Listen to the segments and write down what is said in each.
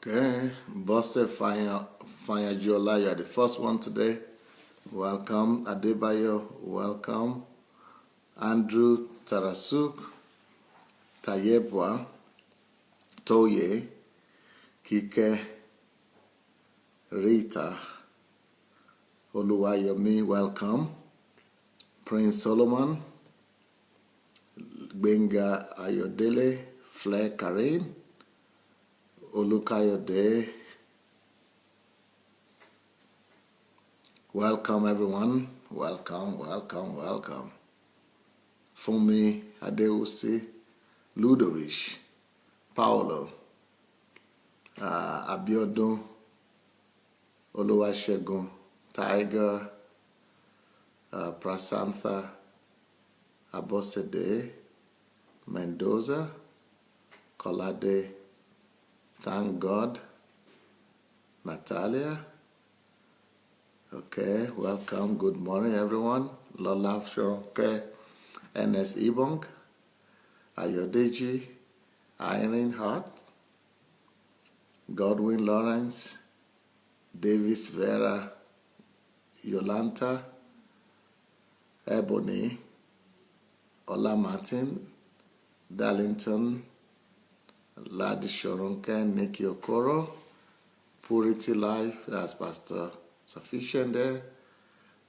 Okay, Bosse Fanya, you are the first one today. Welcome. Adebayo, welcome. Andrew Tarasuk, Tayebwa, Toye, Kike, Rita, Oluwayomi, welcome. Prince Solomon, Benga Ayodele, Flair Karim, Olukayode. Welcome everyone. Welcome. Fumi Adeusi, Ludovic, Paolo, Abiodun, Oluwasegun, Tiger, Prasantha, Abosede, Mendoza, Kolade, Thank God, Natalia. Okay, welcome. Good morning, everyone. Lola Shoke, NS Ibong, Ayodeji, Irene Hart, Godwin Lawrence, Davis Vera, Yolanta, Ebony, Ola Martin, Darlington, Ladi Shoronke, Nikki Okoro, Purity Life, that's Pastor Sufficient there,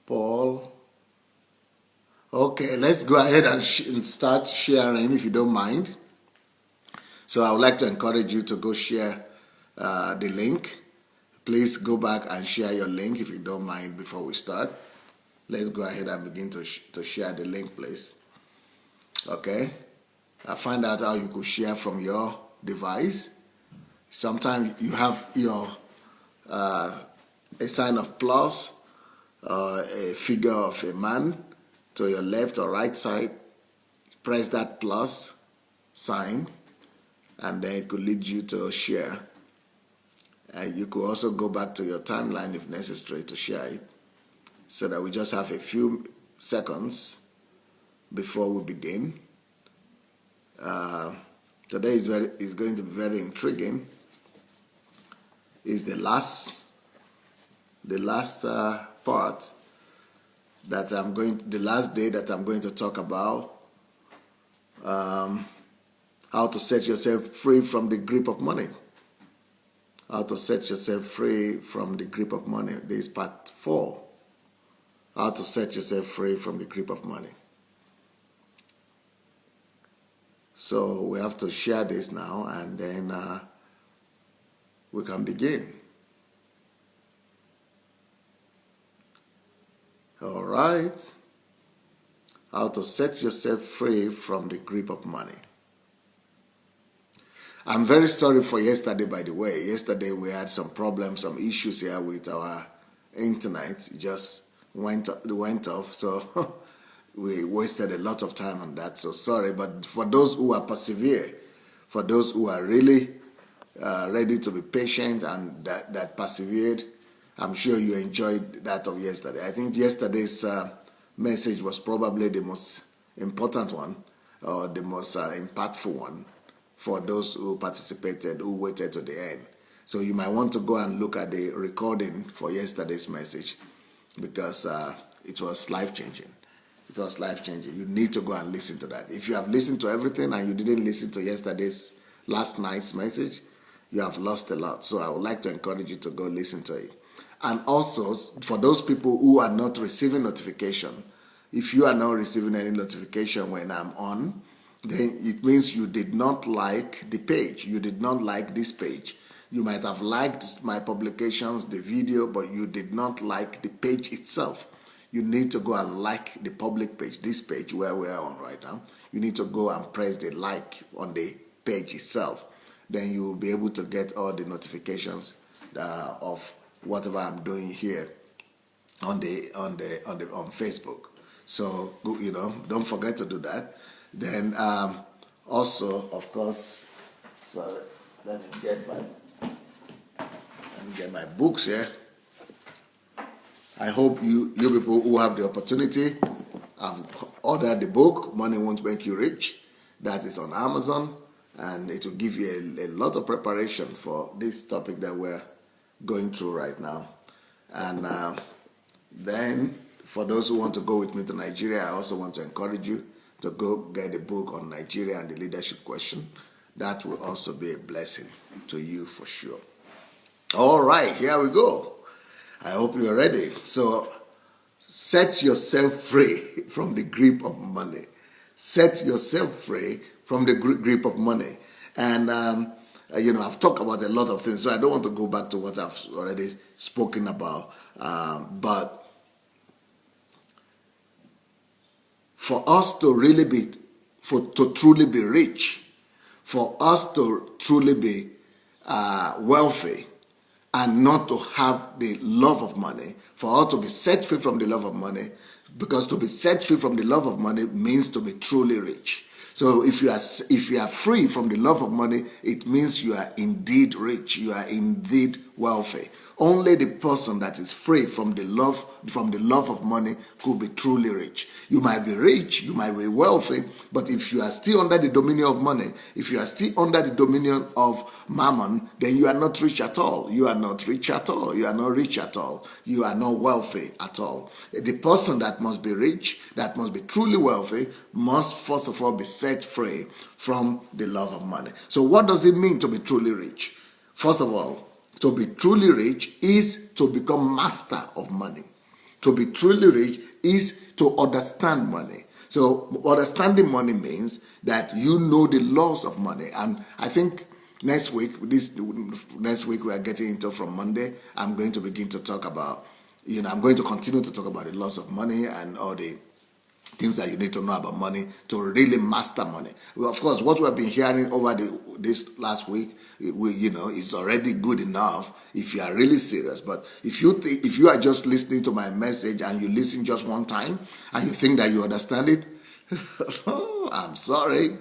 Paul. Okay, let's go ahead and start sharing if you don't mind. So I would like to encourage you to go share the link. Please go back and share your link if you don't mind before we start. Let's go ahead and begin to share the link, please. Okay. I find out how you could share from your device. Sometimes you have your a sign of plus or a figure of a man to your left or right side. Press that plus sign and then it could lead you to share. You could also go back to your timeline if necessary to share it, so that we just have a few seconds before we begin. Today is going to be very intriguing. It's the last part that the last day that I'm going to talk about how to set yourself free from the grip of money. How to set yourself free from the grip of money. This is part 4. How to set yourself free from the grip of money. So we have to share this now and then we can begin. All right. How to set yourself free from the grip of money. I'm very sorry for yesterday, by the way. Yesterday we had some problems, some issues here with our internet. It just went off, so we wasted a lot of time on that. So sorry, but for those who are persevere, for those who are really ready to be patient and that persevered, I'm sure you enjoyed that of yesterday. I think yesterday's message was probably the most important one or the most impactful one for those who participated, who waited to the end. So you might want to go and look at the recording for yesterday's message because it was life-changing. It was life-changing. You need to go and listen to that. If you have listened to everything and you didn't listen to last night's message, you have lost a lot. So I would like to encourage you to go listen to it. And also, for those people who are not receiving notification, if you are not receiving any notification when I'm on, then it means you did not like the page. You did not like this page. You might have liked my publications, the video, but you did not like the page itself. You need to go and like the public page, this page where we are on right now. You need to go and press the like on the page itself. Then you will be able to get all the notifications of whatever I'm doing here on Facebook. So don't forget to do that. Then also, of course, sorry, let me get my books here. I hope you people who have the opportunity have ordered the book, Money Won't Make You Rich. That is on Amazon. and it will give you a lot of preparation for this topic that we're going through right now. And then for those who want to go with me to Nigeria, I also want to encourage you to go get a book on Nigeria and the leadership question. That will also be a blessing to you for sure. All right, here we go. I hope you're ready. So set yourself free from the grip of money. Set yourself free from the grip of money. And, I've talked about a lot of things, so I don't want to go back to what I've already spoken about. But for us to really to truly be rich, for us to truly be wealthy, and not to have the love of money, for us to be set free from the love of money, because to be set free from the love of money means to be truly rich. So if you are free from the love of money, it means you are indeed rich, you are indeed wealthy. Only the person that is free from the love of money could be truly rich. You might be rich, you might be wealthy, but if you are still under the dominion of money, if you are still under the dominion of mammon, then you are not rich at all. You are not rich at all. You are not rich at all. You are not wealthy at all. The person that must be rich, that must be truly wealthy, must first of all be set free from the love of money. So what does it mean to be truly rich? First of all, to be truly rich is to become master of money. To be truly rich is to understand money. So understanding money means that you know the laws of money. And I think next week we are getting into from Monday, I'm going to begin to talk about, I'm going to continue to talk about the laws of money and all the things that you need to know about money to really master money. Well, of course, what we have been hearing over this last week, is already good enough if you are really serious. But if you are just listening to my message and you listen just one time and you think that you understand it, I'm sorry.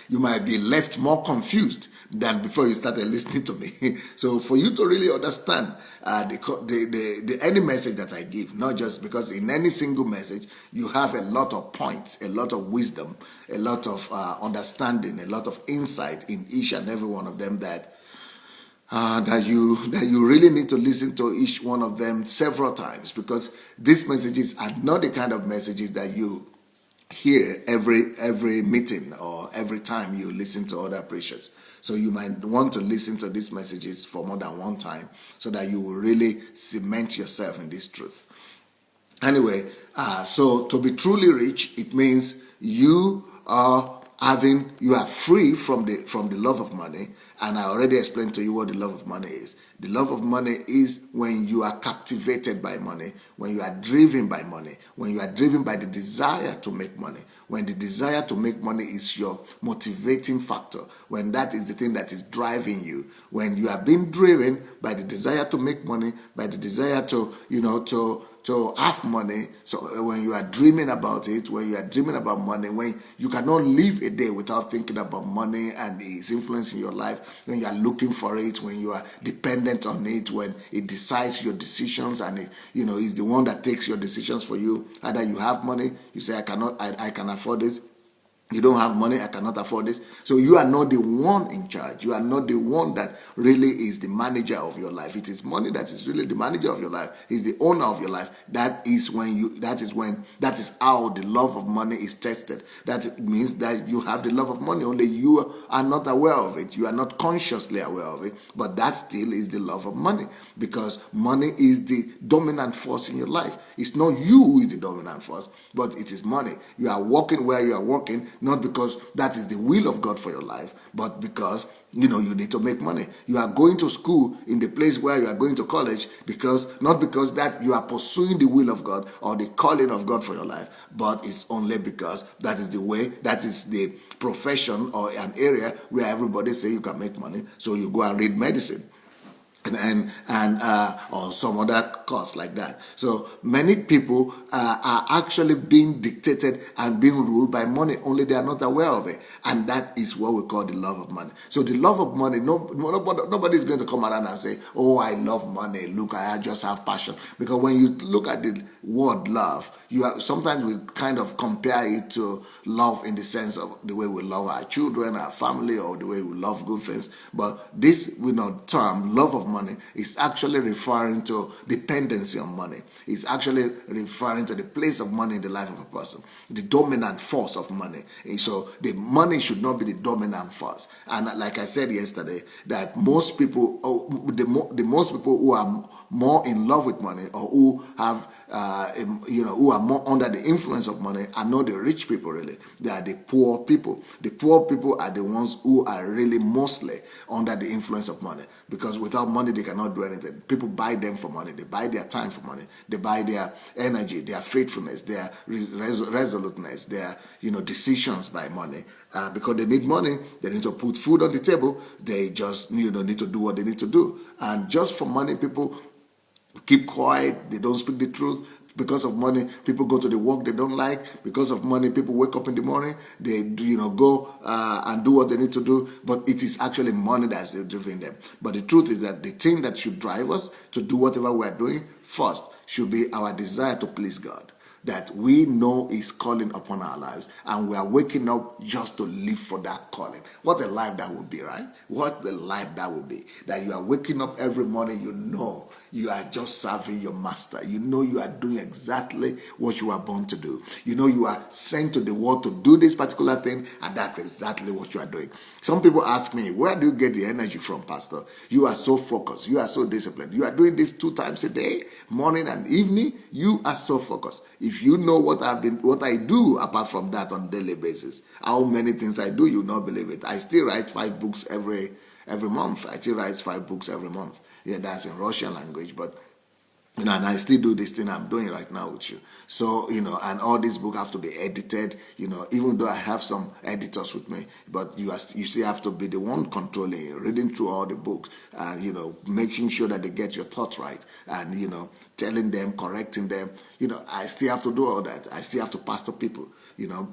You might be left more confused than before you started listening to me. So for you to really understand any message that I give, not just because in any single message you have a lot of points, a lot of wisdom, a lot of understanding, a lot of insight in each and every one of them that you really need to listen to each one of them several times, because these messages are not the kind of messages that you hear every meeting or every time you listen to other preachers. So you might want to listen to these messages for more than one time so that you will really cement yourself in this truth. Anyway, so to be truly rich, it means you are free from the love of money. And I already explained to you what the love of money is. The love of money is when you are captivated by money, when you are driven by money, when you are driven by the desire to make money, when the desire to make money is your motivating factor, when that is the thing that is driving you, when you are being driven by the desire to make money, by the desire to have money. So when you are dreaming about it, when you are dreaming about money, when you cannot live a day without thinking about money and its influence in your life, when you are looking for it, when you are dependent on it, when it decides your decisions and it, is the one that takes your decisions for you. Either you have money, you say, I can afford this. You don't have money, I cannot afford this. So you are not the one in charge. You are not the one that really is the manager of your life. It is money that is really the manager of your life. Is the owner of your life. That is how the love of money is tested. That means that you have the love of money, only you are not aware of it. You are not consciously aware of it. But that still is the love of money, because money is the dominant force in your life. It's not you who is the dominant force, but it is money. You are working where you are working, not because that is the will of God for your life, but because you need to make money. You are going to school in the place where you are going to college not because that you are pursuing the will of God or the calling of God for your life, but it's only because that is the way, that is the profession or an area where everybody say you can make money. So you go and read medicine. and or some other cause like that. So many people are actually being dictated and being ruled by money, only they are not aware of it, and that is what we call the love of money. So the love of money, nobody is going to come around and say, oh, I love money, look, I just have passion. Because when you look at the word love, sometimes we kind of compare it to love in the sense of the way we love our children, our family, or the way we love good things. But this term, love of money, is actually referring to dependency on money. It's actually referring to the place of money in the life of a person, the dominant force of money. And so the money should not be the dominant force. And like I said yesterday, that most people, most people who are more in love with money, or who have who are more under the influence of money, are not the rich people. Really, they are the poor people. The poor people are the ones who are really mostly under the influence of money, because without money they cannot do anything. People buy them for money. They buy their time for money. They buy their energy, their faithfulness, their resoluteness, their decisions by money. Because they need money, they need to put food on the table. They just need to do what they need to do, and just for money, people keep quiet. They don't speak the truth. Because of money, people go to the work they don't like. Because of money, people wake up in the morning, they go and do what they need to do. But it is actually money that's driving them. But the truth is that the thing that should drive us to do whatever we are doing first should be our desire to please God, that we know is calling upon our lives, and we are waking up just to live for that calling. What a life that would be, right? What a life that would be. That you are waking up every morning, you are just serving your master. You are doing exactly what you are born to do. You are sent to the world to do this particular thing, and that's exactly what you are doing. Some people ask me, where do you get the energy from, Pastor? You are so focused. You are so disciplined. You are doing this 2 times a day, morning and evening. You are so focused. If you know what I do apart from that on a daily basis, how many things I do, you will not believe it. I still write 5 books every month. I still write 5 books every month. Yeah, that's in Russian language, but and I still do this thing I'm doing right now with you. So, and all these books have to be edited, even though I have some editors with me, but you still have to be the one controlling, reading through all the books, and, making sure that they get your thoughts right, and, telling them, correcting them. I still have to do all that. I still have to pastor people.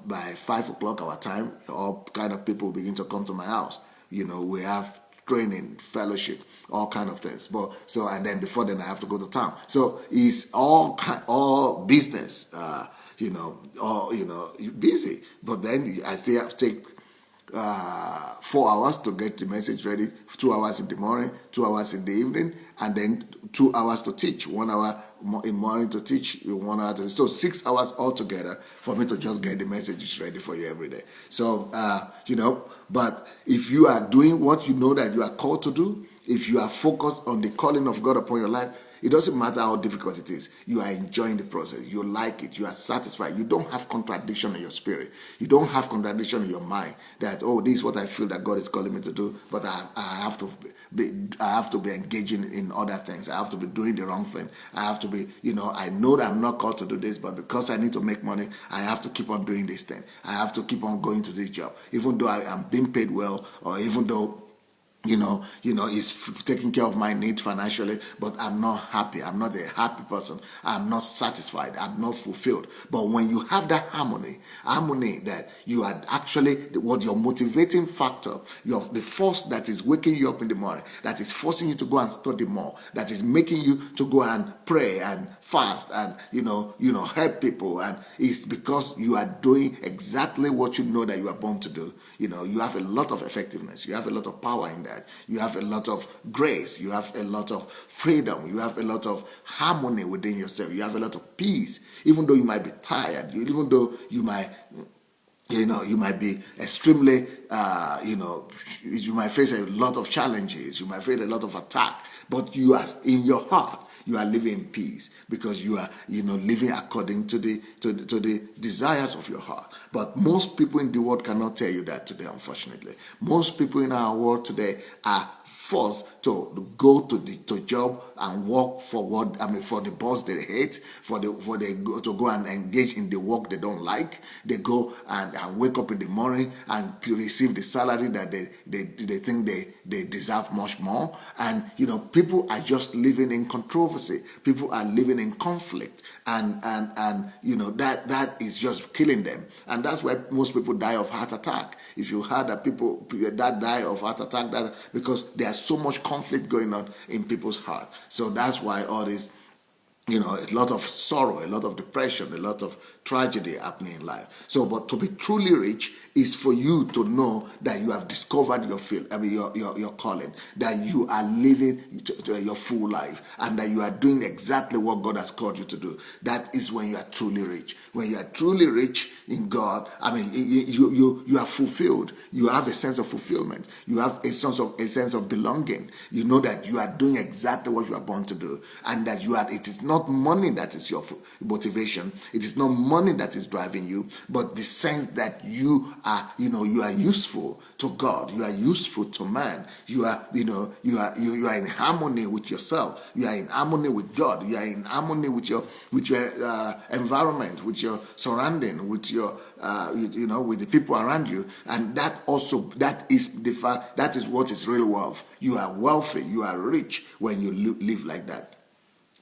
By 5 o'clock our time, all kind of people begin to come to my house. We have training, fellowship, all kind of things. And then before then I have to go to town. So it's all business, busy. But then I still have to take 4 hours to get the message ready, 2 hours in the morning, 2 hours in the evening, and then 2 hours to teach, 1 hour in morning to teach, 1 hour to teach. So 6 hours altogether for me to just get the messages ready for you every day. So, but if you are doing what you know that you are called to do, if you are focused on the calling of God upon your life, it doesn't matter how difficult it is. You are enjoying the process. You like it. You are satisfied. You don't have contradiction in your spirit. You don't have contradiction in your mind that, oh, this is what I feel that God is calling me to do, but I have to be engaging in other things. I have to be doing the wrong thing. I have to be, I know that I'm not called to do this, but because I need to make money, I have to keep on doing this thing. I have to keep on going to this job, even though I am being paid well, or even though it's taking care of my needs financially, but I'm not happy. I'm not a happy person. I'm not satisfied. I'm not fulfilled. But when you have that harmony that you are actually what your motivating factor, the force that is waking you up in the morning, that is forcing you to go and study more, that is making you to go and pray and fast and help people, and it's because you are doing exactly what you know that you are born to do. You have a lot of effectiveness. You have a lot of power in that. You have a lot of grace. You have a lot of freedom. You have a lot of harmony within yourself. You have a lot of peace. Even though you might be tired, even though you might be extremely, you might face a lot of challenges. You might face a lot of attack. But you are in your heart. You are living in peace because you are, living according to the desires of your heart. But most people in the world cannot tell you that today, unfortunately. Most people in our world today are forced to go to job and work for for the boss they hate, to go and engage in the work they don't like. They go and wake up in the morning and receive the salary that they think they deserve much more. And people are just living in controversy. People are living in conflict, and that is just killing them. And that's why most people die of heart attack. If you heard that people that die of heart attack, that because there's so much conflict going on in people's heart. So that's why all this, a lot of sorrow, a lot of depression, a lot of tragedy happening in life. So, but to be truly rich is for you to know that you have discovered your field, your calling, that you are living your full life, and that you are doing exactly what God has called you to do. That is when you are truly rich. When you are truly rich in God, you are fulfilled. You have a sense of fulfillment. You have a sense of belonging. You know that you are doing exactly what you are born to do, and that it is not money that is your motivation. It is not money that is driving you, but the sense that you are useful to God. You are useful to man. You are in harmony with yourself. You are in harmony with God. You are in harmony with your environment, with your surrounding, with your with the people around you. And that is what is real wealth. You are wealthy. You are rich when you live like that.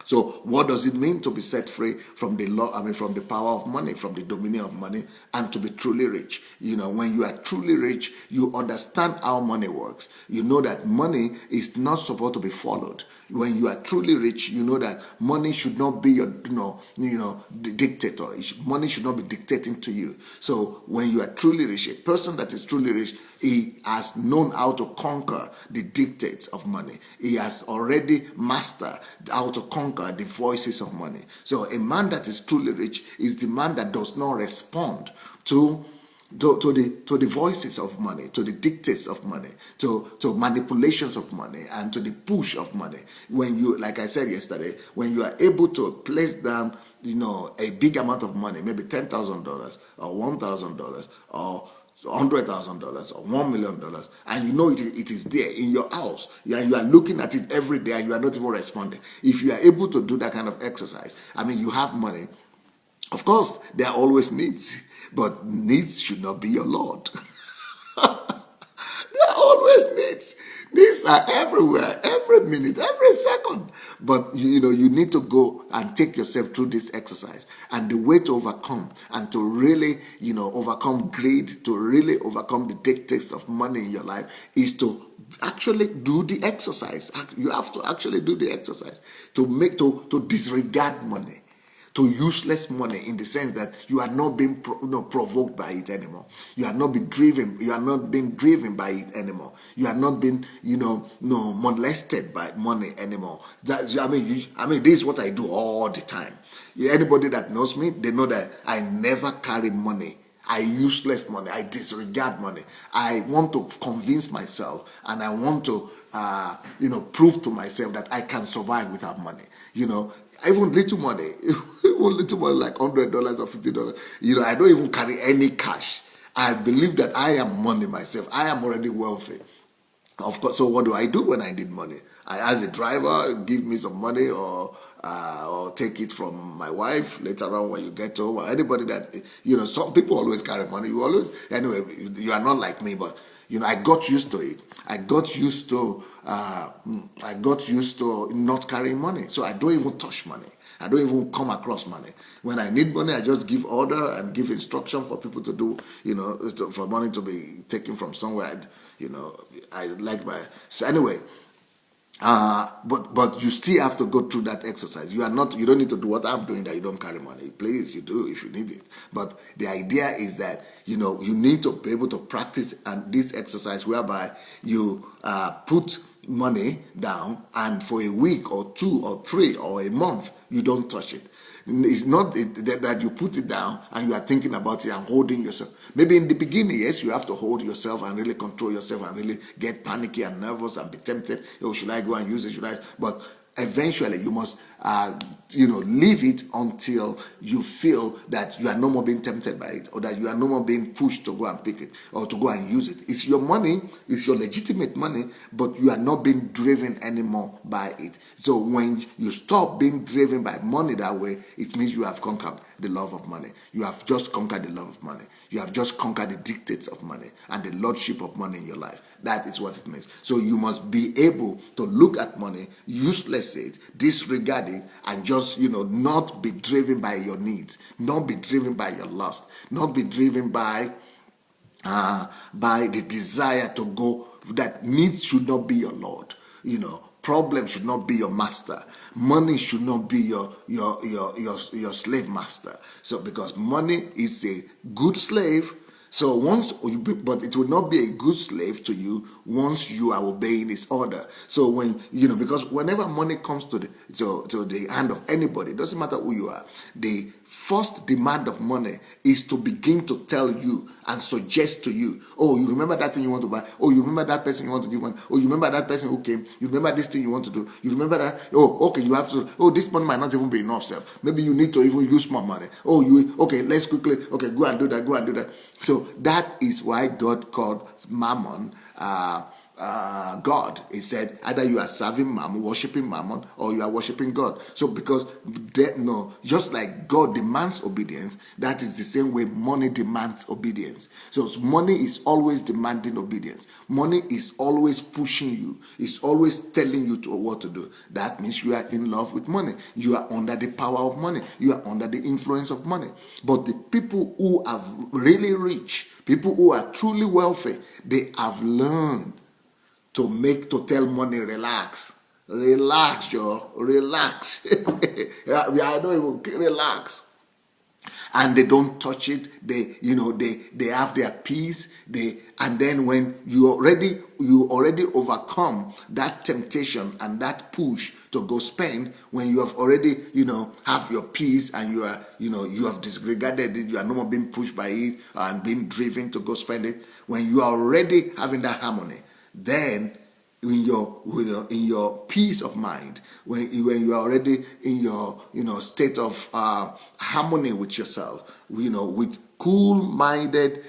So what does it mean to be set free from the from the power of money, from the dominion of money, and to be truly rich? When you are truly rich, you understand how money works. You know that money is not supposed to be followed. When you are truly rich, you know that money should not be your, the dictator. Money should not be dictating to you. So when you are truly rich, a person that is truly rich, he has known how to conquer the dictates of money. He has already mastered how to conquer the voices of money. So a man that is truly rich is the man that does not respond to the voices of money, to the dictates of money, to manipulations of money, and to the push of money. When you, like I said yesterday, when you are able to place down, a big amount of money, maybe $10,000 or $1,000 or $100,000 or $1 million, and it is there in your house. You are looking at it every day, and you are not even responding. If you are able to do that kind of exercise, you have money. Of course, there are always needs, but needs should not be your Lord. There are always needs. Needs are everywhere, every minute, every second. But you need to go and take yourself through this exercise. And the way to overcome and to really, overcome greed, to really overcome the dictates of money in your life, is to actually do the exercise. You have to actually do the exercise to disregard money, to useless money, in the sense that you are not being provoked by it anymore. You are not being driven. You are not being driven by it anymore. You are not being molested by money anymore. This is what I do all the time. Anybody that knows me, they know that I never carry money. I useless money. I disregard money. I want to convince myself, and I want to prove to myself that I can survive without money. Even little money, like $100 or $50. I don't even carry any cash. I believe that I am money myself. I am already wealthy. Of course. So what do I do when I need money? I ask the driver, give me some money, or take it from my wife later on when you get home, or anybody that, some people always carry money. Anyway, you are not like me, but I got used to it. I got used to not carrying money. So I don't even touch money. I don't even come across money. When I need money, I just give order and give instruction for people to do, for money to be taken from somewhere. I like my. So anyway, but you still have to go through that exercise. You don't need to do what I'm doing, that you don't carry money. Please, you do if you need it. But the idea is that you need to be able to practice this exercise, whereby you put money down, and for a week or 2 or 3 or a month, you don't touch it. It's not that you put it down and you are thinking about it and holding yourself. Maybe in the beginning, yes, you have to hold yourself and really control yourself and really get panicky and nervous and be tempted. Oh, should I go and use it? Should I? But eventually you must leave it until you feel that you are no more being tempted by it, or that you are no more being pushed to go and pick it or to go and use it. It's your money, it's your legitimate money, but you are not being driven anymore by it. So when you stop being driven by money that way, it means you have conquered the love of money. You have just conquered the love of money. You have just conquered the dictates of money and the lordship of money in your life. That is what it means. So you must be able to look at money, useless it, disregard it, and just, not be driven by your needs, not be driven by your lust, not be driven by the desire to go. That needs should not be your Lord. Problem should not be your master. Money should not be your slave master. So because money is a good slave, so but it will not be a good slave to you once you are obeying his order. So because whenever money comes to the hand of anybody, it doesn't matter who you are, the first demand of money is to begin to tell you and suggest to you, oh, you remember that thing you want to buy? Oh, you remember that person you want to give money? Oh, you remember that person who came? You remember this thing you want to do? You remember that? Oh, okay, you have to. Oh, this money might not even be enough, sir. Maybe you need to even use more money. Oh, okay, let's quickly, okay, go and do that. So that is why God called Mammon God. He said either you are serving Mammon, worshiping Mammon, or you are worshiping God. So because just like God demands obedience, that is the same way money demands obedience. So money is always demanding obedience. Money is always pushing you. It's always telling you what to do. That means you are in love with money. You are under the power of money. You are under the influence of money. But the people who are really rich, people who are truly wealthy, they have learned to tell money, relax, Joe, relax. I don't even relax. And they don't touch it. They have their peace. And then when you already overcome that temptation and that push to go spend, when you have already have your peace and you have disregarded it, you are no more being pushed by it and being driven to go spend it. When you are already having that harmony, then in your peace of mind, when you are already in your state of harmony with yourself, with cool-minded,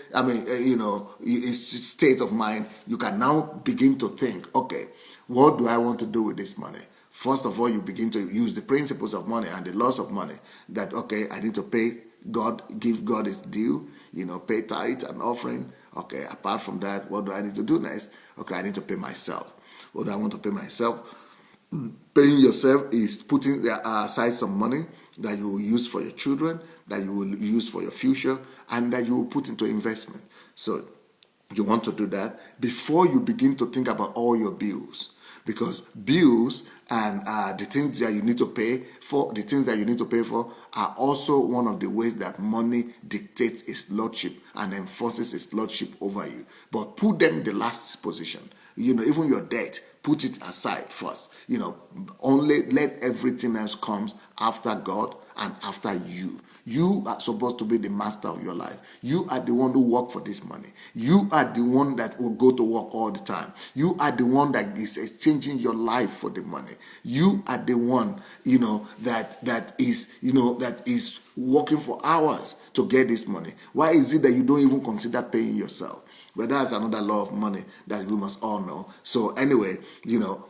state of mind, you can now begin to think, okay, what do I want to do with this money? First of all, you begin to use the principles of money and the laws of money. That, okay, I need to pay God, give God his due, pay tithe and offering. Okay, apart from that, what do I need to do next? Okay, I need to pay myself. What do I want to pay myself? Paying yourself is putting aside some money that you will use for your children, that you will use for your future, and that you will put into investment. So you want to do that before you begin to think about all your bills. Because bills and the things that you need to pay for, are also one of the ways that money dictates its lordship and enforces its lordship over you. But put them in the last position. Even your debt, put it aside first. Only let everything else comes after God and after you. You are supposed to be the master of your life. You are the one who work for this money. You are the one that will go to work all the time. You are the one that is exchanging your life for the money. You are the one, that is working for hours to get this money. Why is it that you don't even consider paying yourself? But that's another law of money that we must all know. So anyway,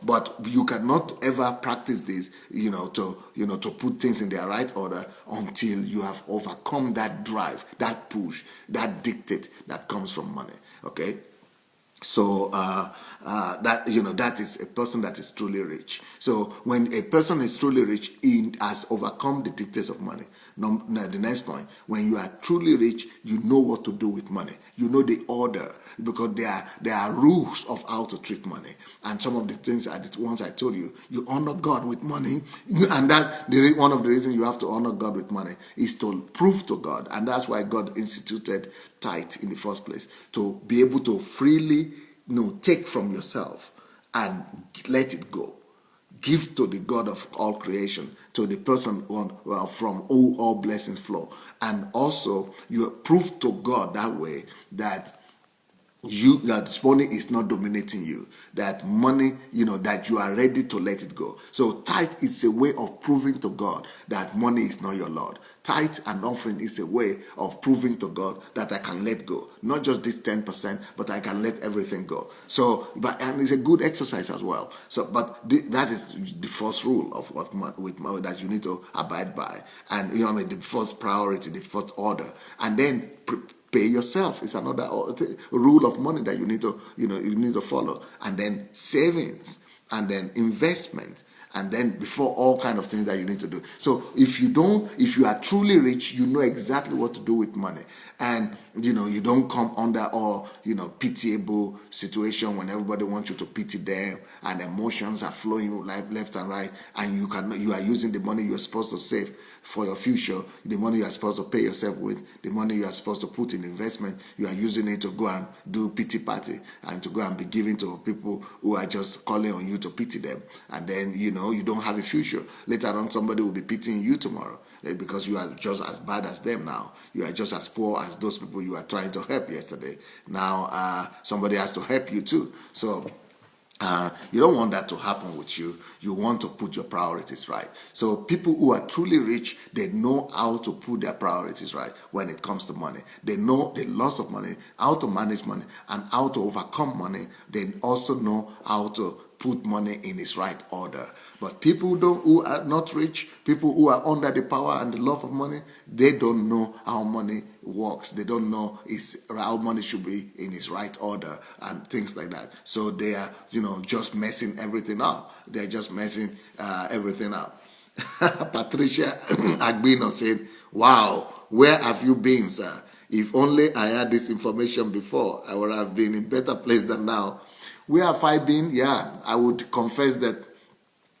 but you cannot ever practice this, to put things in their right order until you have overcome that drive, that push, that dictate that comes from money. Okay. So that is a person that is truly rich. So when a person is truly rich, he has overcome the dictates of money. Now, the next point, when you are truly rich, you know what to do with money. You know the order, because there are rules of how to treat money. And some of the things are the ones I told you. You honor God with money, and one of the reasons you have to honor God with money is to prove to God, and that's why God instituted tithe in the first place, to be able to freely take from yourself and let it go. Give to the God of all creation, to the person from whom all blessings flow. And also, you prove to God that way that that money is not dominating you, that money, that you are ready to let it go. So tithe is a way of proving to God that money is not your Lord. Tithe and offering is a way of proving to God that I can let go, not just this 10%, but I can let everything go. So and it's a good exercise as well. So that is the first rule of with money that you need to abide by. And the first priority, the first order. And then pay yourself. It's another rule of money that you need to follow. And then savings, and then investment, and then before all kind of things that you need to do. So if you are truly rich, you know exactly what to do with money. And you don't come under all pitiable situation when everybody wants you to pity them, and emotions are flowing left and right, and you are using the money you're supposed to save for your future, the money you are supposed to pay yourself with, the money you are supposed to put in investment, you are using it to go and do pity party, and to go and be giving to people who are just calling on you to pity them. And then you don't have a future. Later on, somebody will be pitying you tomorrow, because you are just as bad as them now. You are just as poor as those people you are trying to help yesterday. Now somebody has to help you too. So you don't want that to happen with you. You want to put your priorities right. So people who are truly rich, they know how to put their priorities right when it comes to money. They know the loss of money, how to manage money, and how to overcome money. They also know how to put money in its right order. But people who are not rich, people who are under the power and the love of money, they don't know how money works. They don't know how money should be in its right order and things like that. So they are, just messing everything up. They're just messing everything up. Patricia Agbino said, "Wow, where have you been, sir? If only I had this information before, I would have been in a better place than now." Where have I been? Yeah, I would confess that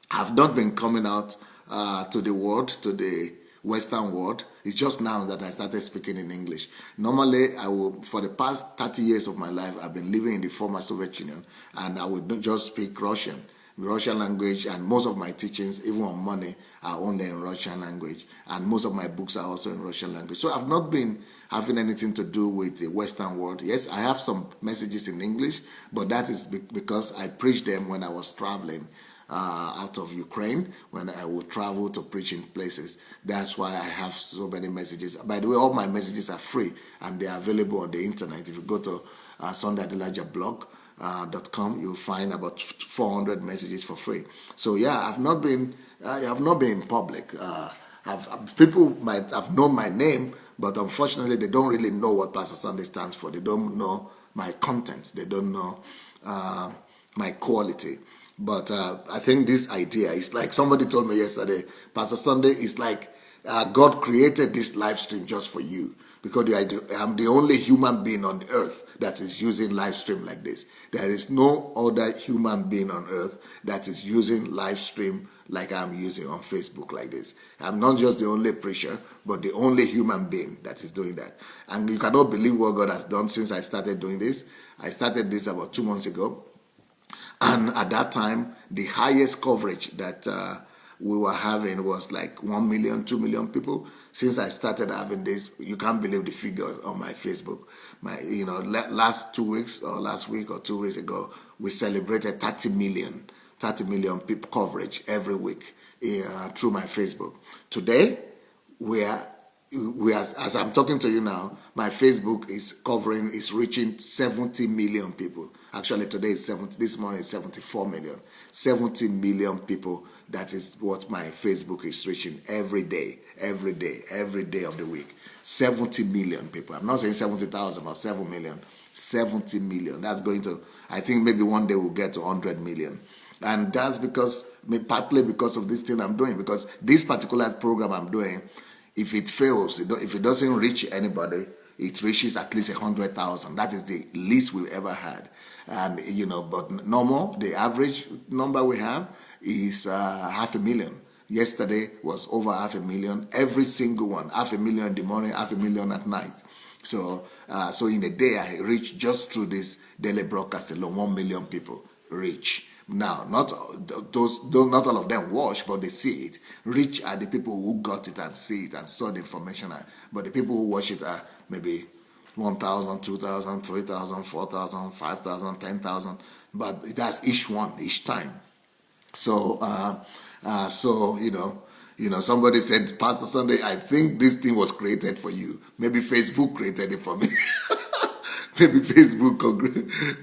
I've not been coming out to the world, to the Western world. It's just now that I started speaking in English. Normally, for the past 30 years of my life, I've been living in the former Soviet Union, and I would just speak Russian language, and most of my teachings, even on money, are only in Russian language, and most of my books are also in Russian language. So I've not been having anything to do with the Western world. Yes, I have some messages in English, but that is because I preached them when I was traveling out of Ukraine, when I would travel to preach in places. That's why I have so many messages. By the way, all my messages are free, and they are available on the internet. If you go to Adelaja blog.com, you'll find about 400 messages for free. So yeah, I have not been in public. People might have known my name, but unfortunately, they don't really know what Pastor Sunday stands for. They don't know my content. They don't know my quality. But I think this idea is like somebody told me yesterday, Pastor Sunday, is like God created this live stream just for you, because I'm the only human being on the earth that is using live stream like this. There is no other human being on earth that is using live stream like I'm using on Facebook like this. I'm not just the only preacher, but the only human being that is doing that. And you cannot believe what God has done since I started doing this. I started this about 2 months ago. And at that time, the highest coverage that we were having was like 1 million, 2 million people. Since I started having this, you can't believe the figures on my Facebook. Last 2 weeks, or last week or 2 weeks ago, we celebrated 30 million people coverage every week through my Facebook. Today, we are, as I'm talking to you now, my Facebook is reaching 70 million people. Actually, today is 70. This morning is 74 million. 70 million people. That is what my Facebook is reaching every day of the week. 70 million people. I'm not saying 70,000 or 7 million. 70 million. That's going to, I think maybe one day we'll get to 100 million. And that's partly because of this thing I'm doing. Because this particular program I'm doing, if it fails, if it doesn't reach anybody, it reaches at least 100,000. That is the least we've ever had. And, but normal, the average number we have is 500,000. Yesterday was over 500,000. Every single one, 500,000 in the morning, 500,000 at night. So in a day, I reach just through this daily broadcast alone, 1 million people reach. Now, not all of them watch, but they see it. Rich are the people who got it and see it and saw the information. But the people who watch it are maybe 1,000, 2,000, 3,000, 4,000, 5,000, 10,000, but that's each one, each time. So, somebody said, Pastor Sunday, I think this thing was created for you. Maybe Facebook created it for me. Maybe Facebook,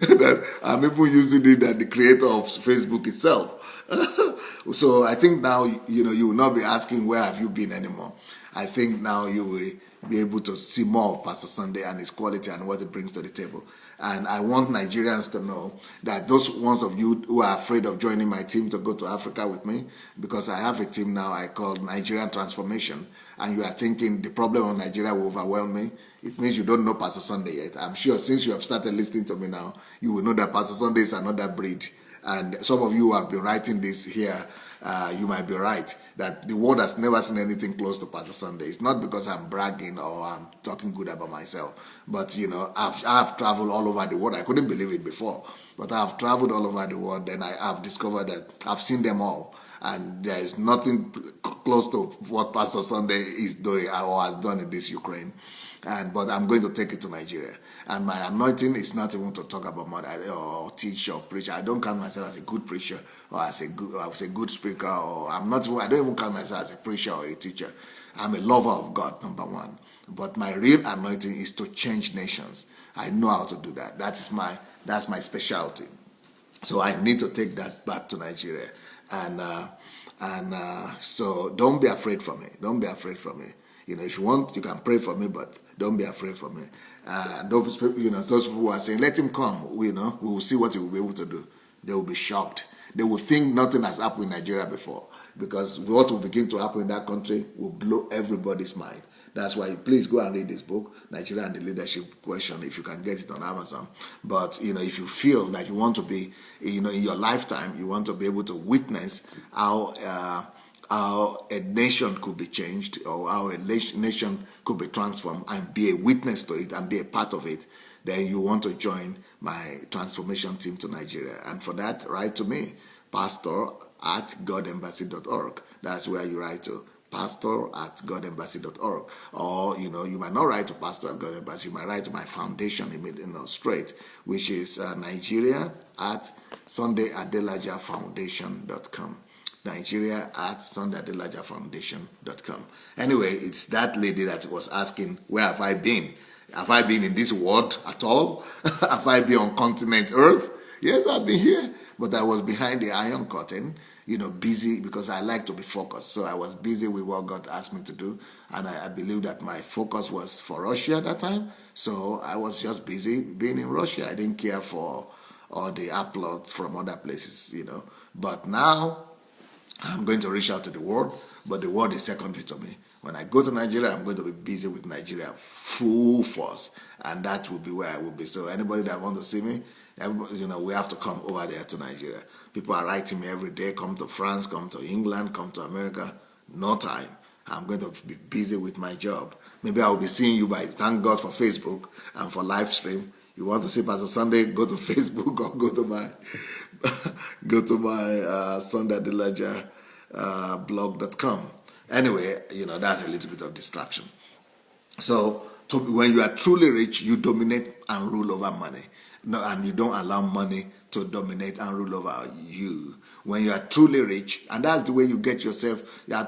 that I'm even using it as the creator of Facebook itself. So I think now, you will not be asking, where have you been anymore? I think now you will be able to see more of Pastor Sunday and his quality and what he brings to the table. And I want Nigerians to know that those ones of you who are afraid of joining my team to go to Africa with me, because I have a team now I call Nigerian Transformation, and you are thinking the problem of Nigeria will overwhelm me, it means you don't know Pastor Sunday yet. I'm sure since you have started listening to me now, you will know that Pastor Sunday is another breed. And some of you who have been writing this here, you might be right that the world has never seen anything close to Pastor Sunday. It's not because I'm bragging or I'm talking good about myself, but I've traveled all over the world. I couldn't believe it before, but I've traveled all over the world, and I've discovered that I've seen them all, and there is nothing close to what Pastor Sunday is doing or has done in this Ukraine. But I'm going to take it to Nigeria. And my anointing is not even to talk about money or teach or preach. I don't count myself as a good preacher or as a good speaker, or I don't even count myself as a preacher or a teacher. I'm a lover of God, number one. But my real anointing is to change nations. I know how to do that. That's my specialty. So I need to take that back to Nigeria. So don't be afraid for me. Don't be afraid for me. If you want, you can pray for me, but don't be afraid for me. Those people who are saying, let him come, we will see what he will be able to do. They will be shocked. They will think nothing has happened in Nigeria before, because what will begin to happen in that country will blow everybody's mind. That's why please go and read this book, Nigeria and the Leadership Question, if you can get it on Amazon. But, if you feel that you want to be, in your lifetime, you want to be able to witness how a nation could be changed, or how a nation could be transformed, and be a witness to it and be a part of it, then you want to join my transformation team to Nigeria. And for that, write to me, pastor@godembassy.org. That's where you write to, pastor@godembassy.org. Or, you might not write to Pastor at God Embassy, you might write to my foundation straight, which is Nigeria@SundayAdelajaFoundation.com. Nigeria@SundayAdelajaFoundation.com. Anyway, it's that lady that was asking, where have I been? Have I been in this world at all? Have I been on continent Earth? Yes, I've been here, but I was behind the iron curtain, busy, because I like to be focused. So I was busy with what God asked me to do, and I believe that my focus was for Russia at that time. So I was just busy being in Russia. I didn't care for all the uploads from other places, But now I'm going to reach out to the world, but the world is secondary to me. When I go to Nigeria, I'm going to be busy with Nigeria full force, and that will be where I will be. So anybody that wants to see me, we have to come over there to Nigeria. People are writing me every day, come to France, come to England, come to America. No time. I'm going to be busy with my job. Maybe I will be seeing you thank God for Facebook and for live stream. You want to see Pastor Sunday, go to Facebook or go to my SundayAdelaja blog.com. Anyway, that's a little bit of distraction. So when you are truly rich, you dominate and rule over money. No, and you don't allow money to dominate and rule over you. When you are truly rich, and that's the way you get yourself,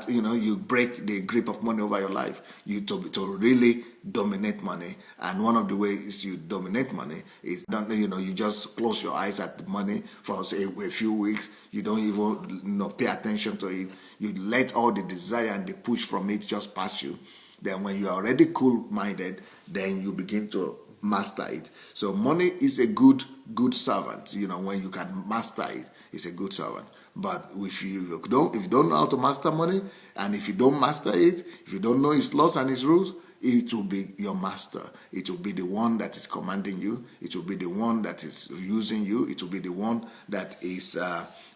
you break the grip of money over your life. You to really dominate money. And one of the ways you dominate money is, you just close your eyes at the money for, say, a few weeks. You don't even pay attention to it. You let all the desire and the push from it just pass you. Then when you are already cool-minded, then you begin to master it. So money is a good servant. When you can master it, it's a good servant. But if you don't know how to master money, and if you don't master it, if you don't know its laws and its rules, it will be your master. It will be the one that is commanding you. It will be the one that is using you. It will be the one that is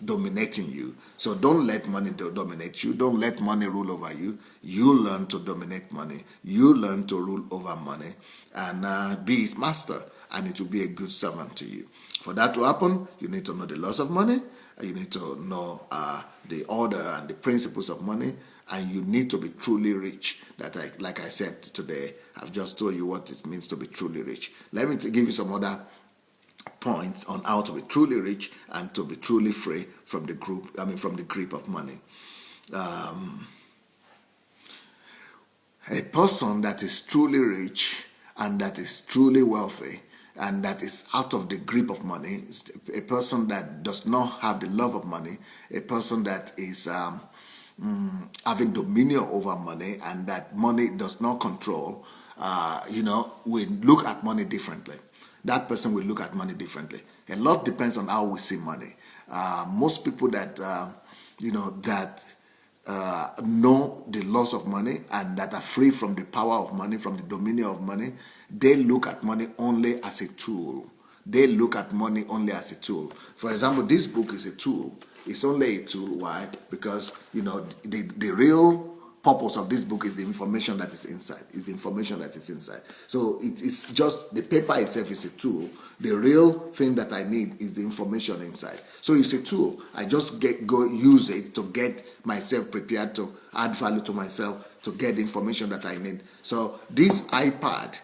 dominating you. So don't let money dominate you. Don't let money rule over you. You learn to dominate money. You learn to rule over money and be its master, and it will be a good servant to you. For that to happen, you need to know the laws of money. You need to know the order and the principles of money. and you need to be truly rich. Like I said today, I've just told you what it means to be truly rich. Let me give you some other points on how to be truly rich and to be truly free from the grip of money. A person that is truly rich and that is truly wealthy and that is out of the grip of money, a person that does not have the love of money, a person that is having dominion over money and that money does not control, we look at money differently. That person will look at money differently. A lot depends on how we see money. Most people that know the loss of money and that are free from the power of money, from the dominion of money, they look at money only as a tool. They look at money only as a tool. For example, this book is a tool. It's only a tool. Why? Because the real purpose of this book is the information that is inside. It's the information that is inside. So it's just the paper itself is a tool. The real thing that I need is the information inside. So it's a tool. I just go use it to get myself prepared to add value to myself, to get the information that I need. So this iPad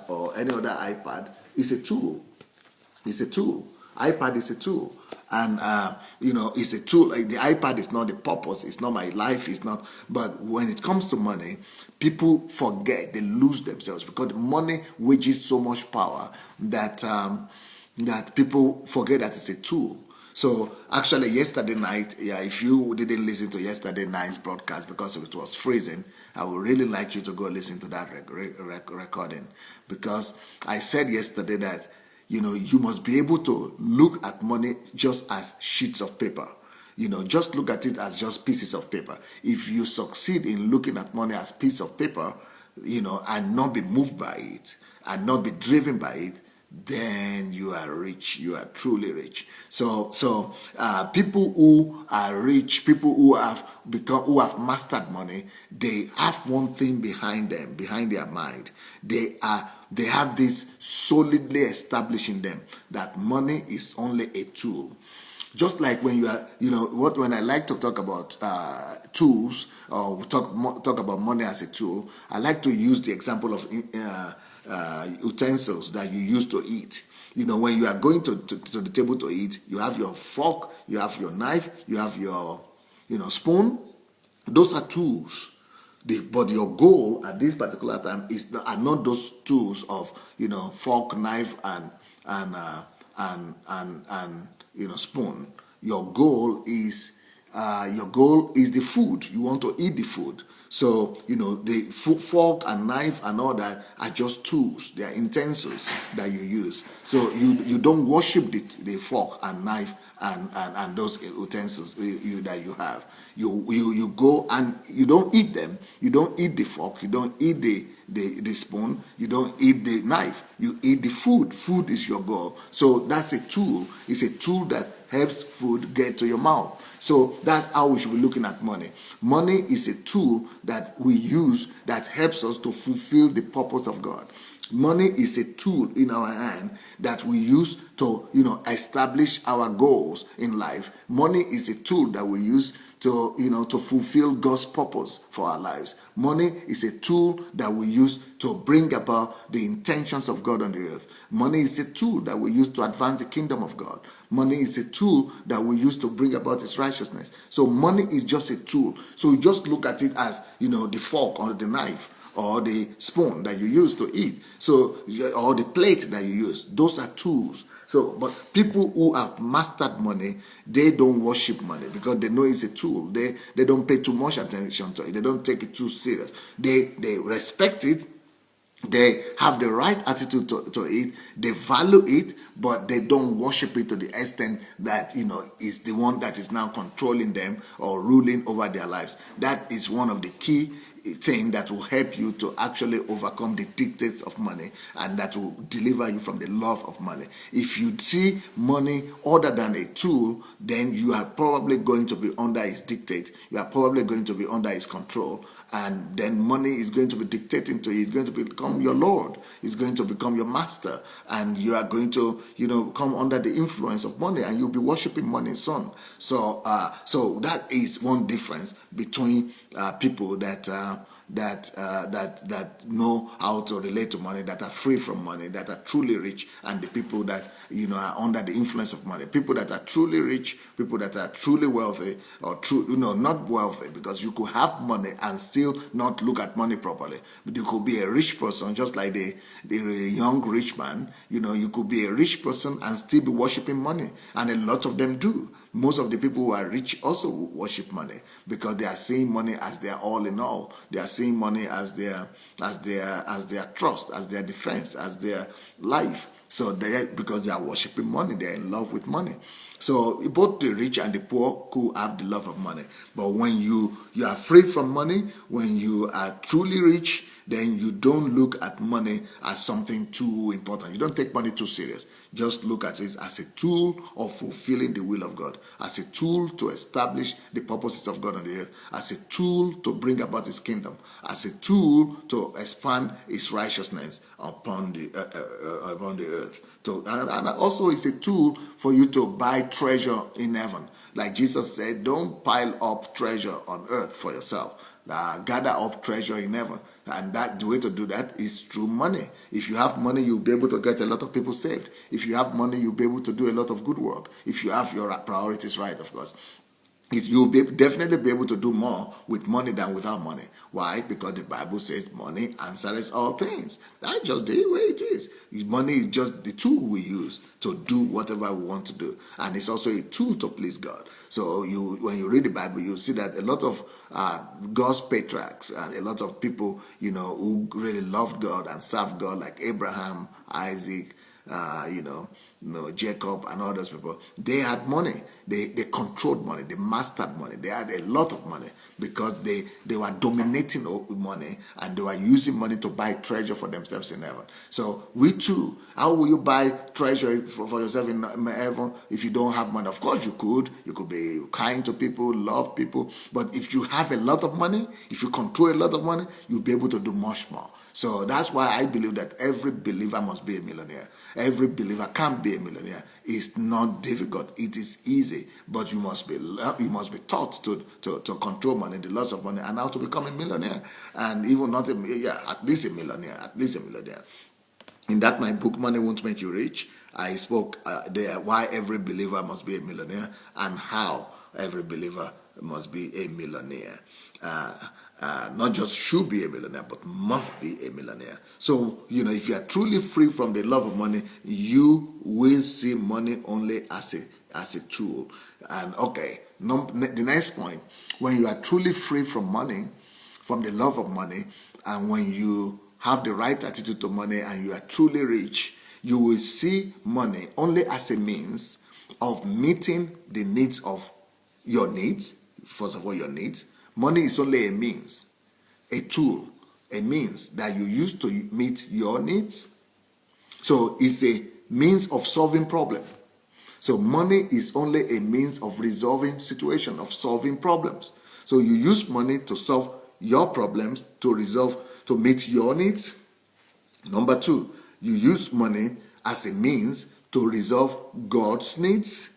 or any other iPad is a tool. It's a tool. iPad is a tool. And, it's a tool. Like the iPad is not the purpose. It's not my life. It's not. But when it comes to money, people forget. They lose themselves because money wages so much power that people forget that it's a tool. So actually yesterday night, if you didn't listen to yesterday night's broadcast because it was freezing, I would really like you to go listen to that recording, because I said yesterday that you must be able to look at money just as sheets of paper. Just look at it as just pieces of paper. If you succeed in looking at money as piece of paper, and not be moved by it and not be driven by it, then you are rich. You are truly rich. So people who are rich, people who have mastered money, they have one thing behind them, behind their mind. They have this solidly established in them that money is only a tool. Just like when you are, when I like to talk about tools or talk about money as a tool, I like to use the example of utensils that you use to eat. When you are going to the table to eat, you have your fork, you have your knife, you have your spoon. Those are tools. But your goal at this particular time are not those tools of fork, knife, and spoon. Your goal is the food. You want to eat the food. So the fork and knife and all that are just tools. They are utensils that you use. So you don't worship the fork and knife and those utensils that you have. You go and you don't eat them. You don't eat the fork. You don't eat the spoon. You don't eat the knife. You eat the food. Food is your goal. So that's a tool. It's a tool that helps food get to your mouth. So that's how we should be looking at money. Money is a tool that we use that helps us to fulfill the purpose of God. Money is a tool in our hand that we use to, establish our goals in life. Money is a tool that we use to fulfill God's purpose for our lives. Money is a tool that we use to bring about the intentions of God on the earth. Money is a tool that we use to advance the kingdom of God. Money is a tool that we use to bring about His righteousness. So money is just a tool. So you just look at it as, the fork or the knife or the spoon that you use to eat. So, or the plate that you use. Those are tools. So, but people who have mastered money, they don't worship money because they know it's a tool. They don't pay too much attention to it. They don't take it too serious. They respect it. They have the right attitude to it. They value it, but they don't worship it to the extent that, is the one that is now controlling them or ruling over their lives. That is one of the key thing that will help you to actually overcome the dictates of money, and that will deliver you from the love of money. If you see money other than a tool, then you are probably going to be under its dictate. You are probably going to be under its control, and then money is going to be dictating to you. It's going to become your lord. It's going to become your master, and you are going to, come under the influence of money, and you'll be worshiping money's son. So that is one difference between people that know how to relate to money, that are free from money, that are truly rich, and the people that are under the influence of money. People that are truly rich, people that are truly wealthy, or not wealthy, because you could have money and still not look at money properly. But you could be a rich person, just like the young rich man. You could be a rich person and still be worshiping money, and a lot of them do. Most of the people who are rich also worship money, because they are seeing money as their all in all. They are seeing money as their trust, as their defense, as their life. So because they are worshiping money, they are in love with money. So both the rich and the poor could have the love of money. But when you are free from money, when you are truly rich, then you don't look at money as something too important. You don't take money too serious. Just look at it as a tool of fulfilling the will of God, as a tool to establish the purposes of God on the earth, as a tool to bring about his kingdom, as a tool to expand his righteousness upon the earth. And also it's a tool for you to buy treasure in heaven. Like Jesus said, don't pile up treasure on earth for yourself. Gather up treasure in heaven. And the way to do that is through money. If you have money, you'll be able to get a lot of people saved. If you have money, you'll be able to do a lot of good work. If you have your priorities right, of course. You'll definitely be able to do more with money than without money. Why? Because the Bible says money answers all things. That's just the way it is. Money is just the tool we use to do whatever we want to do. And it's also a tool to please God. So when you read the Bible, you see that a lot of God's patriarchs and a lot of people, who really loved God and served God, like Abraham, Isaac, Jacob and all those people, they had money. They controlled money. They mastered money. They had a lot of money because they were dominating money, and they were using money to buy treasure for themselves in heaven. So we too, how will you buy treasure for yourself in heaven if you don't have money? Of course you could. You could be kind to people, love people. But if you have a lot of money, if you control a lot of money, you'll be able to do much more. So that's why I believe that every believer must be a millionaire. Every believer can be a millionaire. It's not difficult. It is easy, but you must be taught to control money, the loss of money, and how to become a millionaire. And even not at least a millionaire. In that my book, Money Won't Make You Rich, I spoke there why every believer must be a millionaire and how every believer must be a millionaire. Not just should be a millionaire, but must be a millionaire. So, if you are truly free from the love of money, you will see money only as a tool. And the next point, when you are truly free from money, from the love of money, and when you have the right attitude to money and you are truly rich, you will see money only as a means of meeting the needs of your needs. First of all, your needs. Money is only a means, a tool, a means that you use to meet your needs. So it's a means of solving problems. So money is only a means of resolving situations, of solving problems. So you use money to solve your problems, to meet your needs. Number two, you use money as a means to resolve God's needs,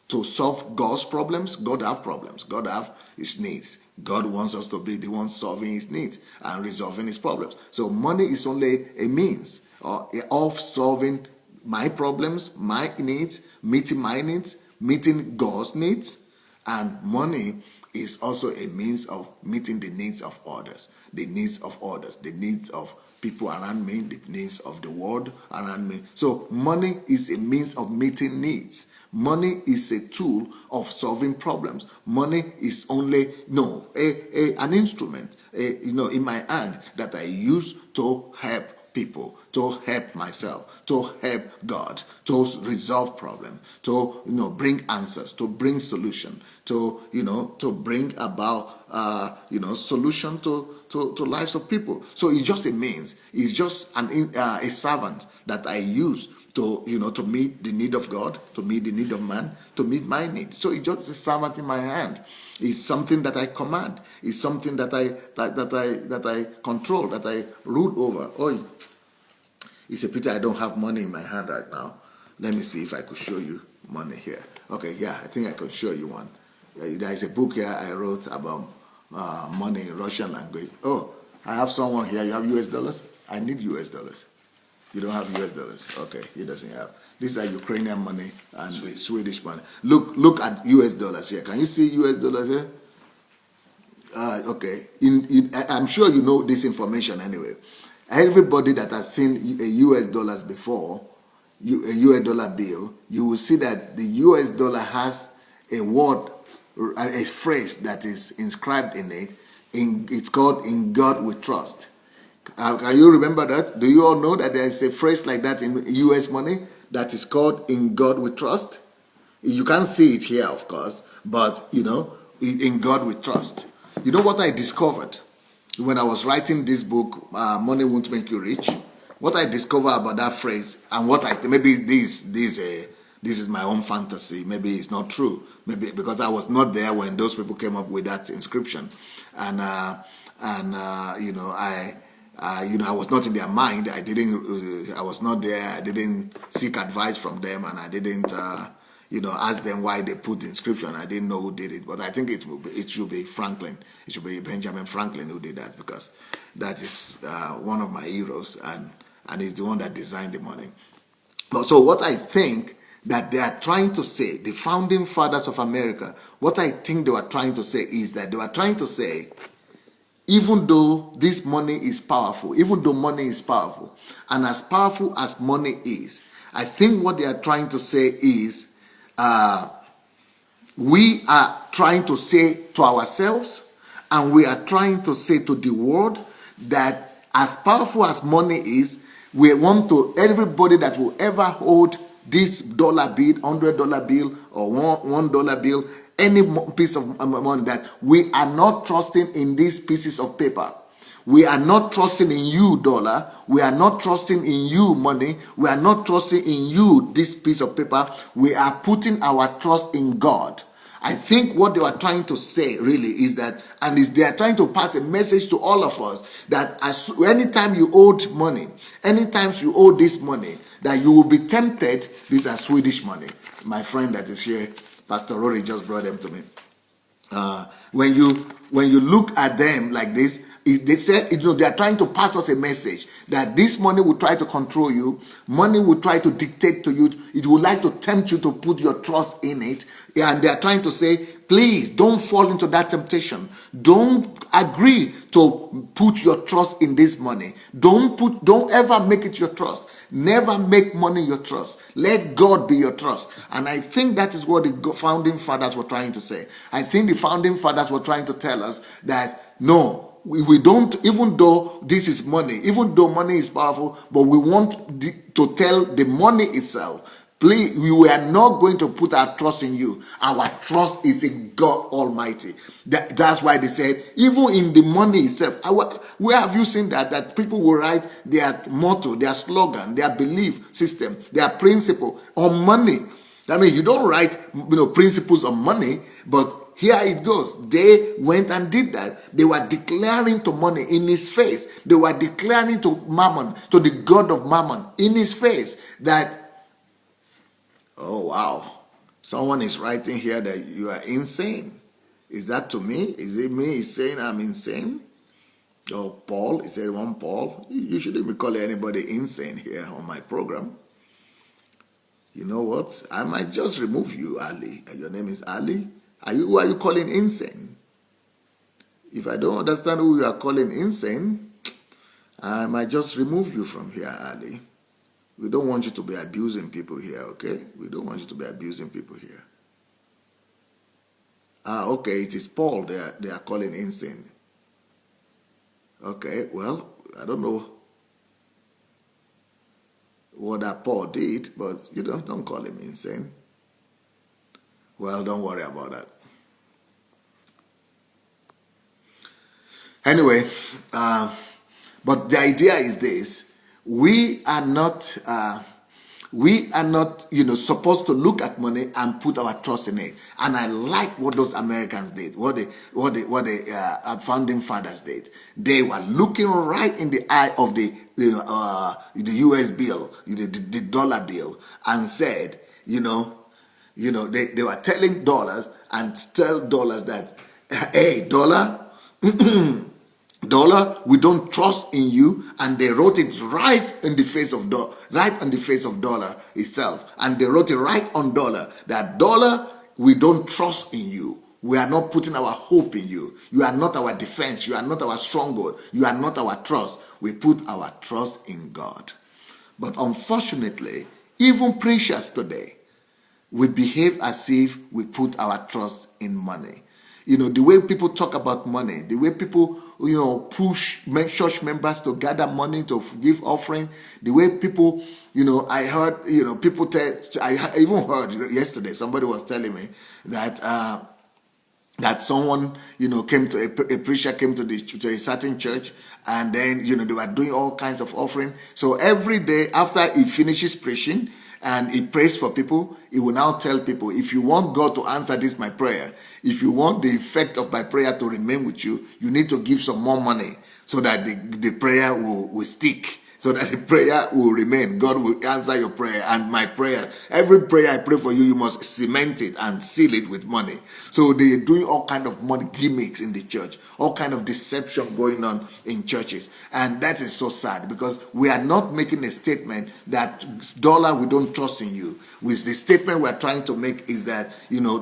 to solve God's problems. God have problems. God have his needs. God wants us to be the ones solving his needs and resolving his problems. So money is only a means of solving my problems, my needs, meeting my needs, meeting God's needs. And money is also a means of meeting the needs of others, the needs of people around me, the needs of the world around me. So money is a means of meeting needs. Money is a tool of solving problems. Money is only an instrument, in my hand that I use to help people, to help myself, to help God, to resolve problems, to bring answers, to bring solution, to to bring about solution to lives of people. So it's just a means. It's just a servant that I use to to meet the need of God, to meet the need of man, to meet my need. So it's just a servant in my hand. It's something that I command. It's something that I control, that I rule over. Oh, it's a pity I don't have money in my hand right now. Let me see if I could show you money here. Okay, yeah, I think I can show you one. There is a book here I wrote about money in Russian language. Oh, I have someone here. You have US dollars? I need US dollars. You don't have US dollars. Okay, he doesn't have. These are Ukrainian money and Swedish money. Look at US dollars here. Can you see US dollars here? Okay. I'm sure you know this information anyway. Everybody that has seen a US dollars before, a US dollar bill, you will see that the US dollar has a word, a phrase that is inscribed in it. It's called "In God We Trust." Can you remember that? Do you all know that there is a phrase like that in US money that is called "In God We Trust"? You can't see it here, of course, but "In God We Trust." You know what I discovered when I was writing this book, Money Won't Make You Rich? What I discovered about that phrase, and maybe this is my own fantasy. Maybe it's not true. Maybe because I was not there when those people came up with that inscription, and I was not in their mind. I was not there. I didn't seek advice from them, and I didn't, ask them why they put the inscription. I didn't know who did it, but I think it should be Franklin. It should be Benjamin Franklin who did that, because that is one of my heroes, and he's the one that designed the money. So what I think that they are trying to say, the founding fathers of America, what I think they were trying to say is that they were trying to say, even though this money is powerful, even though money is powerful, and as powerful as money is, I think what they are trying to say is, we are trying to say to ourselves, and we are trying to say to the world, that as powerful as money is, we want to, everybody that will ever hold this dollar bill, $100 bill, or $1 bill, any piece of money, that we are not trusting in these pieces of paper. We are not trusting in you, dollar. We are not trusting in you, money. We are not trusting in you, this piece of paper. We are putting our trust in God. I think what they are trying to say really is that, and they are trying to pass a message to all of us, that anytime you owed money, anytime you owe this money, that you will be tempted. These are Swedish money. My friend that is here, Pastor Rory, just brought them to me. When you look at them like this, they said, they are trying to pass us a message that this money will try to control you. Money will try to dictate to you. It would like to tempt you to put your trust in it. And they are trying to say, please don't fall into that temptation. Don't agree to put your trust in this money. Don't ever make it your trust. Never make money your trust. Let God be your trust. And I think that is what the founding fathers were trying to say. I think the founding fathers were trying to tell us that no, we don't, even though this is money, even though money is powerful, but we want to tell the money itself, please, we are not going to put our trust in you. Our trust is in God Almighty. That's why they said, even in the money itself, where have you seen that people will write their motto, their slogan, their belief system, their principle on money? I mean, you don't write principles on money, but here it goes. They went and did that. They were declaring to money in his face. They were declaring to Mammon, to the god of Mammon, in his face that, oh wow, someone is writing here that you are insane. Is that to me? Is it me? He's saying I'm insane? Oh, Paul, he said one Paul. You shouldn't be calling anybody insane here on my program. You know what? I might just remove you, Ali. Your name is Ali. Who are you calling insane? If I don't understand who you are calling insane, I might just remove you from here, Ali. We don't want you to be abusing people here, okay? We don't want you to be abusing people here. Okay, it is Paul they are calling insane. Okay, well, I don't know. what that Paul did, but you don't call him insane. Well, don't worry about that. Anyway, but the idea is this: we are not, supposed to look at money and put our trust in it. And I like what those Americans did, what the founding fathers did. They were looking right in the eye of the U.S. bill, the dollar bill, and said, they were telling dollars and tell dollars that, hey, dollar. Dollar, we don't trust in you, and they wrote it right in the face of dollar itself, and they wrote it right on dollar that dollar, we don't trust in you. We are not putting our hope in you. You are not our defense. You are not our stronghold. You are not our trust. We put our trust in God. But unfortunately, even preachers today, we behave as if we put our trust in money. The way people talk about money, the way people, push church members to gather money to give offering, the way people, I heard, people I even heard yesterday, somebody was telling me that that someone, came to a preacher came to a certain church, and then, they were doing all kinds of offering. So every day after he finishes preaching, and he prays for people, he will now tell people, if you want God to answer this, my prayer, if you want the effect of my prayer to remain with you, you need to give some more money so that the prayer will stick, so that the prayer will remain. God will answer your prayer, and my prayer, every prayer I pray for you, you must cement it and seal it with money. So they're doing all kind of money gimmicks in the church, all kind of deception going on in churches. And that is so sad, because we are not making a statement that dollar, we don't trust in you. With the statement we're trying to make is that,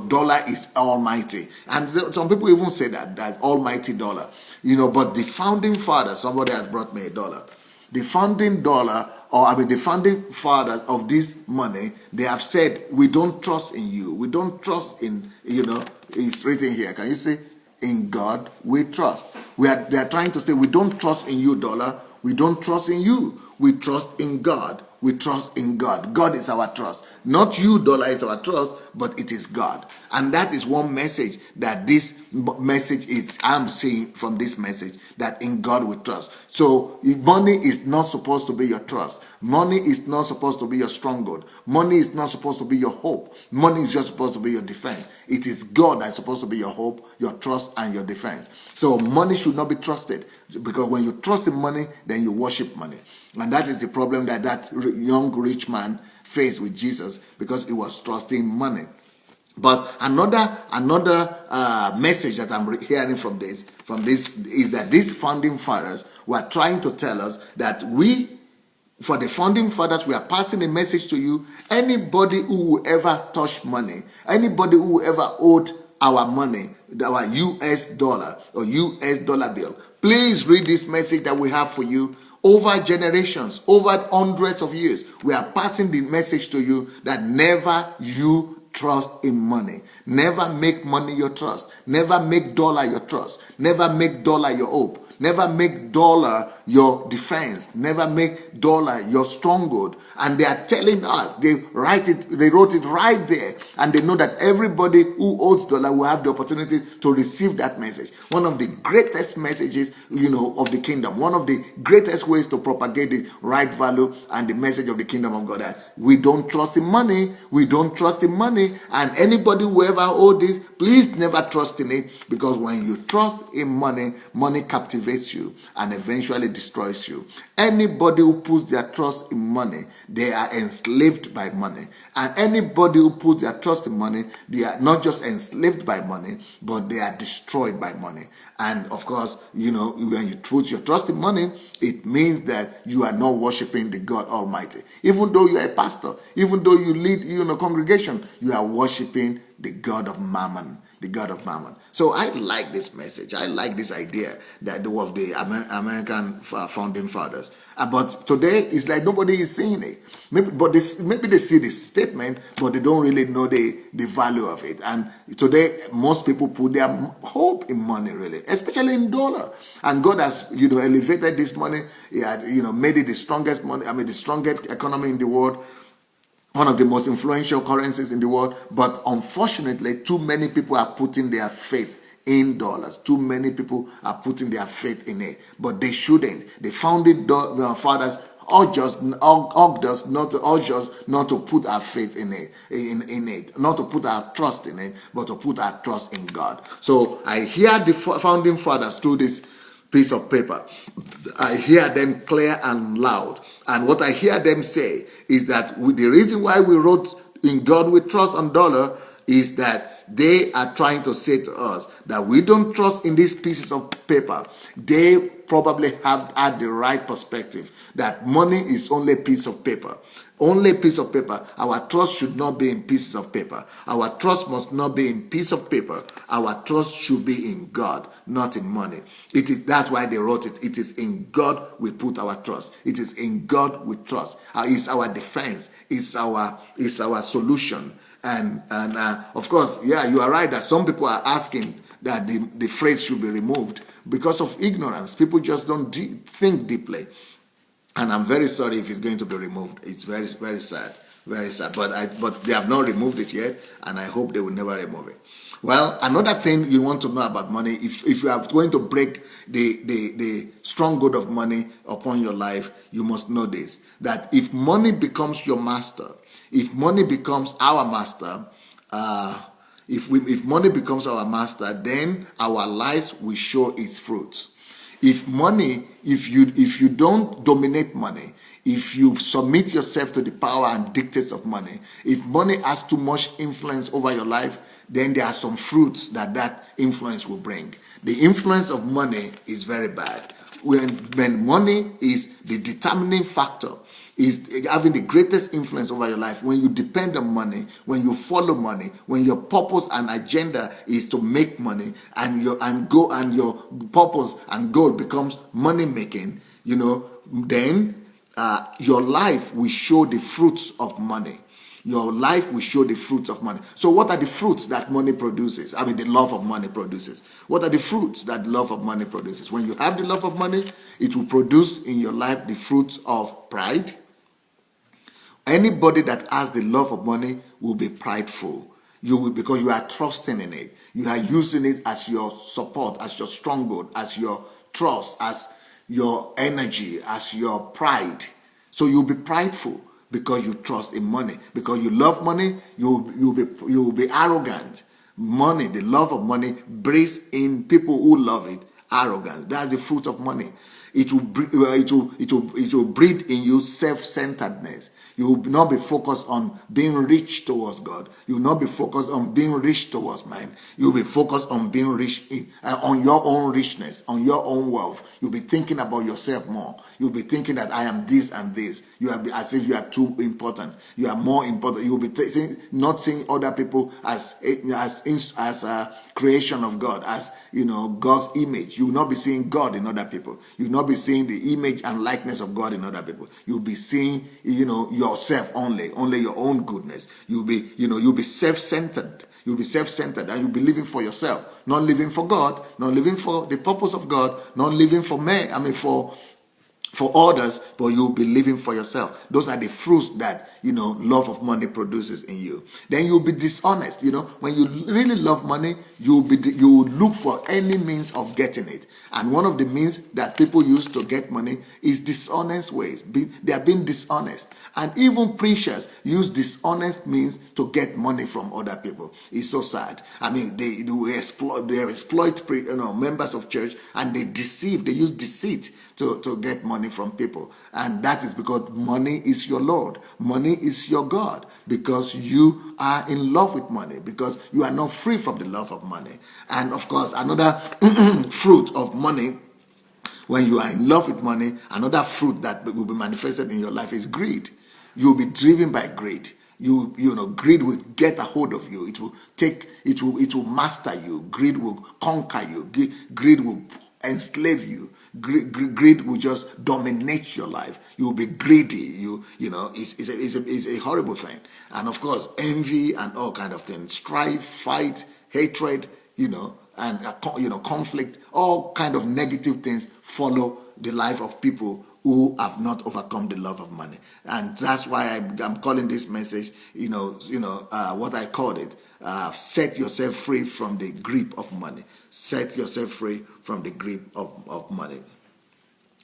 dollar is almighty. And some people even say that almighty dollar, but the founding father, somebody has brought me a dollar. The founding the founding fathers of this money, they have said, we don't trust in you. We don't trust in, it's written here. Can you see? In God we trust. They are trying to say, we don't trust in you, dollar. We don't trust in you. We trust in God. We trust in God. God is our trust. Not you, dollar, is our trust, but it is God. And that is one message that this message is, I'm seeing from this message, that in God we trust. So money is not supposed to be your trust. Money is not supposed to be your stronghold. Money is not supposed to be your hope. Money is just supposed to be your defense. It is God that's supposed to be your hope, your trust, and your defense. So money should not be trusted, because when you trust in money, then you worship money. And that is the problem that young rich man faced with Jesus, because he was trusting money. But another message that I'm hearing from this is that these founding fathers were trying to tell us that for the founding fathers, we are passing a message to you. Anybody who will ever touch money, anybody who will ever owed our money, our US dollar or US dollar bill, please read this message that we have for you. Over generations, over hundreds of years, we are passing the message to you that never you trust in money. Never make money your trust. Never make dollar your trust. Never make dollar your hope. Never make dollar your defense. Never make dollar your stronghold. And they are telling us, they wrote it right there. And they know that everybody who owes dollar will have the opportunity to receive that message. One of the greatest messages, of the kingdom. One of the greatest ways to propagate the right value and the message of the kingdom of God. That we don't trust in money. We don't trust in money. And anybody who ever owes this, please never trust in it. Because when you trust in money, money captivates you and eventually destroys you. Anybody who puts their trust in money, they are enslaved by money. And anybody who puts their trust in money, they are not just enslaved by money, but they are destroyed by money. And of course, when you put your trust in money, it means that you are not worshiping the God Almighty. Even though you are a pastor, even though you lead a congregation, you are worshiping the God of Mammon. The God of Mammon. So I like this message. I like this idea that was the American founding fathers. But today, it's like nobody is seeing it. Maybe they see the statement, but they don't really know the value of it. And today, most people put their hope in money, really, especially in dollar. And God has, elevated this money. He had, made it the strongest money. The strongest economy in the world, one of the most influential currencies in the world. But unfortunately, too many people are putting their faith in dollars. Too many people are putting their faith in it, but they shouldn't. The founding fathers urged us not to put our faith in it, not to put our trust in it, but to put our trust in God. So I hear the founding fathers through this piece of paper. I hear them clear and loud, and what I hear them say is that the reason why we wrote "In God We Trust" on dollar is that they are trying to say to us that we don't trust in these pieces of paper. They probably have had the right perspective that money is only a piece of paper. Only a piece of paper. Our trust should not be in pieces of paper. Our trust must not be in piece of paper. Our trust should be in God, not in money. That's why they wrote it. It is in God we put our trust. It is in God we trust. It's our defense. It's our solution. And of course, yeah, you are right that some people are asking that the phrase should be removed because of ignorance. People just don't think deeply. And I'm very sorry if it's going to be removed. It's very, very sad. Very sad. But they have not removed it yet, and I hope they will never remove it. Well, another thing you want to know about money, if you are going to break the stronghold of money upon your life, you must know this, that if money becomes your master, if money becomes our master, if money becomes our master, then our lives will show its fruits. If you don't dominate money, if you submit yourself to the power and dictates of money, if money has too much influence over your life, then there are some fruits that influence will bring. The influence of money is very bad. When money is the determining factor, is having the greatest influence over your life, when you depend on money, when you follow money, when your purpose and agenda is to make money, and your purpose and goal becomes money making, then your life will show the fruits of money. Your life will show the fruits of money. So what are the fruits that money produces? The love of money produces. What are the fruits that love of money produces? When you have the love of money, it will produce in your life the fruits of pride. Anybody that has the love of money will be prideful. Because you are trusting in it. You are using it as your support, as your stronghold, as your trust, as your energy, as your pride. So you'll be prideful because you trust in money. Because you love money, you'll be arrogant. Money, the love of money, breeds in people who love it arrogance. That's the fruit of money. It will breed in you self-centeredness. You will not be focused on being rich towards God. You will not be focused on being rich towards man. You will be focused on being rich on your own richness, on your own wealth. You'll be thinking about yourself more. You'll be thinking that I am this and this. You are as if you are too important. You are more important. You will be not seeing other people as a creation of God, as God's image. You will not be seeing God in other people. You will not be seeing the image and likeness of God in other people. You'll be seeing yourself only your own goodness. You'll be self-centered. You'll be self-centered, and you'll be living for yourself, not living for God, not living for the purpose of God, not living for men. For others, but you'll be living for yourself. Those are the fruits that love of money produces in you. Then you'll be dishonest. When you really love money, you will look for any means of getting it. And one of the means that people use to get money is dishonest ways. They are being dishonest. And even preachers use dishonest means to get money from other people. It's so sad. They exploit members of church, and they deceive. They use deceit to get money from people. And that is because money is your Lord. Money is your God. Because you are in love with money. Because you are not free from the love of money. And of course, another fruit of money, when you are in love with money, another fruit that will be manifested in your life is greed. You'll be driven by greed. Greed will get a hold of you. It will master you. Greed will conquer you. Greed will enslave you. Greed will just dominate your life. You will be greedy. It's a horrible thing. And of course, envy and all kind of things, strife, fight, hatred, and conflict, all kind of negative things follow the life of people who have not overcome the love of money. And that's why I'm calling this message, what I called it, set yourself free from the grip of money. Set yourself free from the grip of money.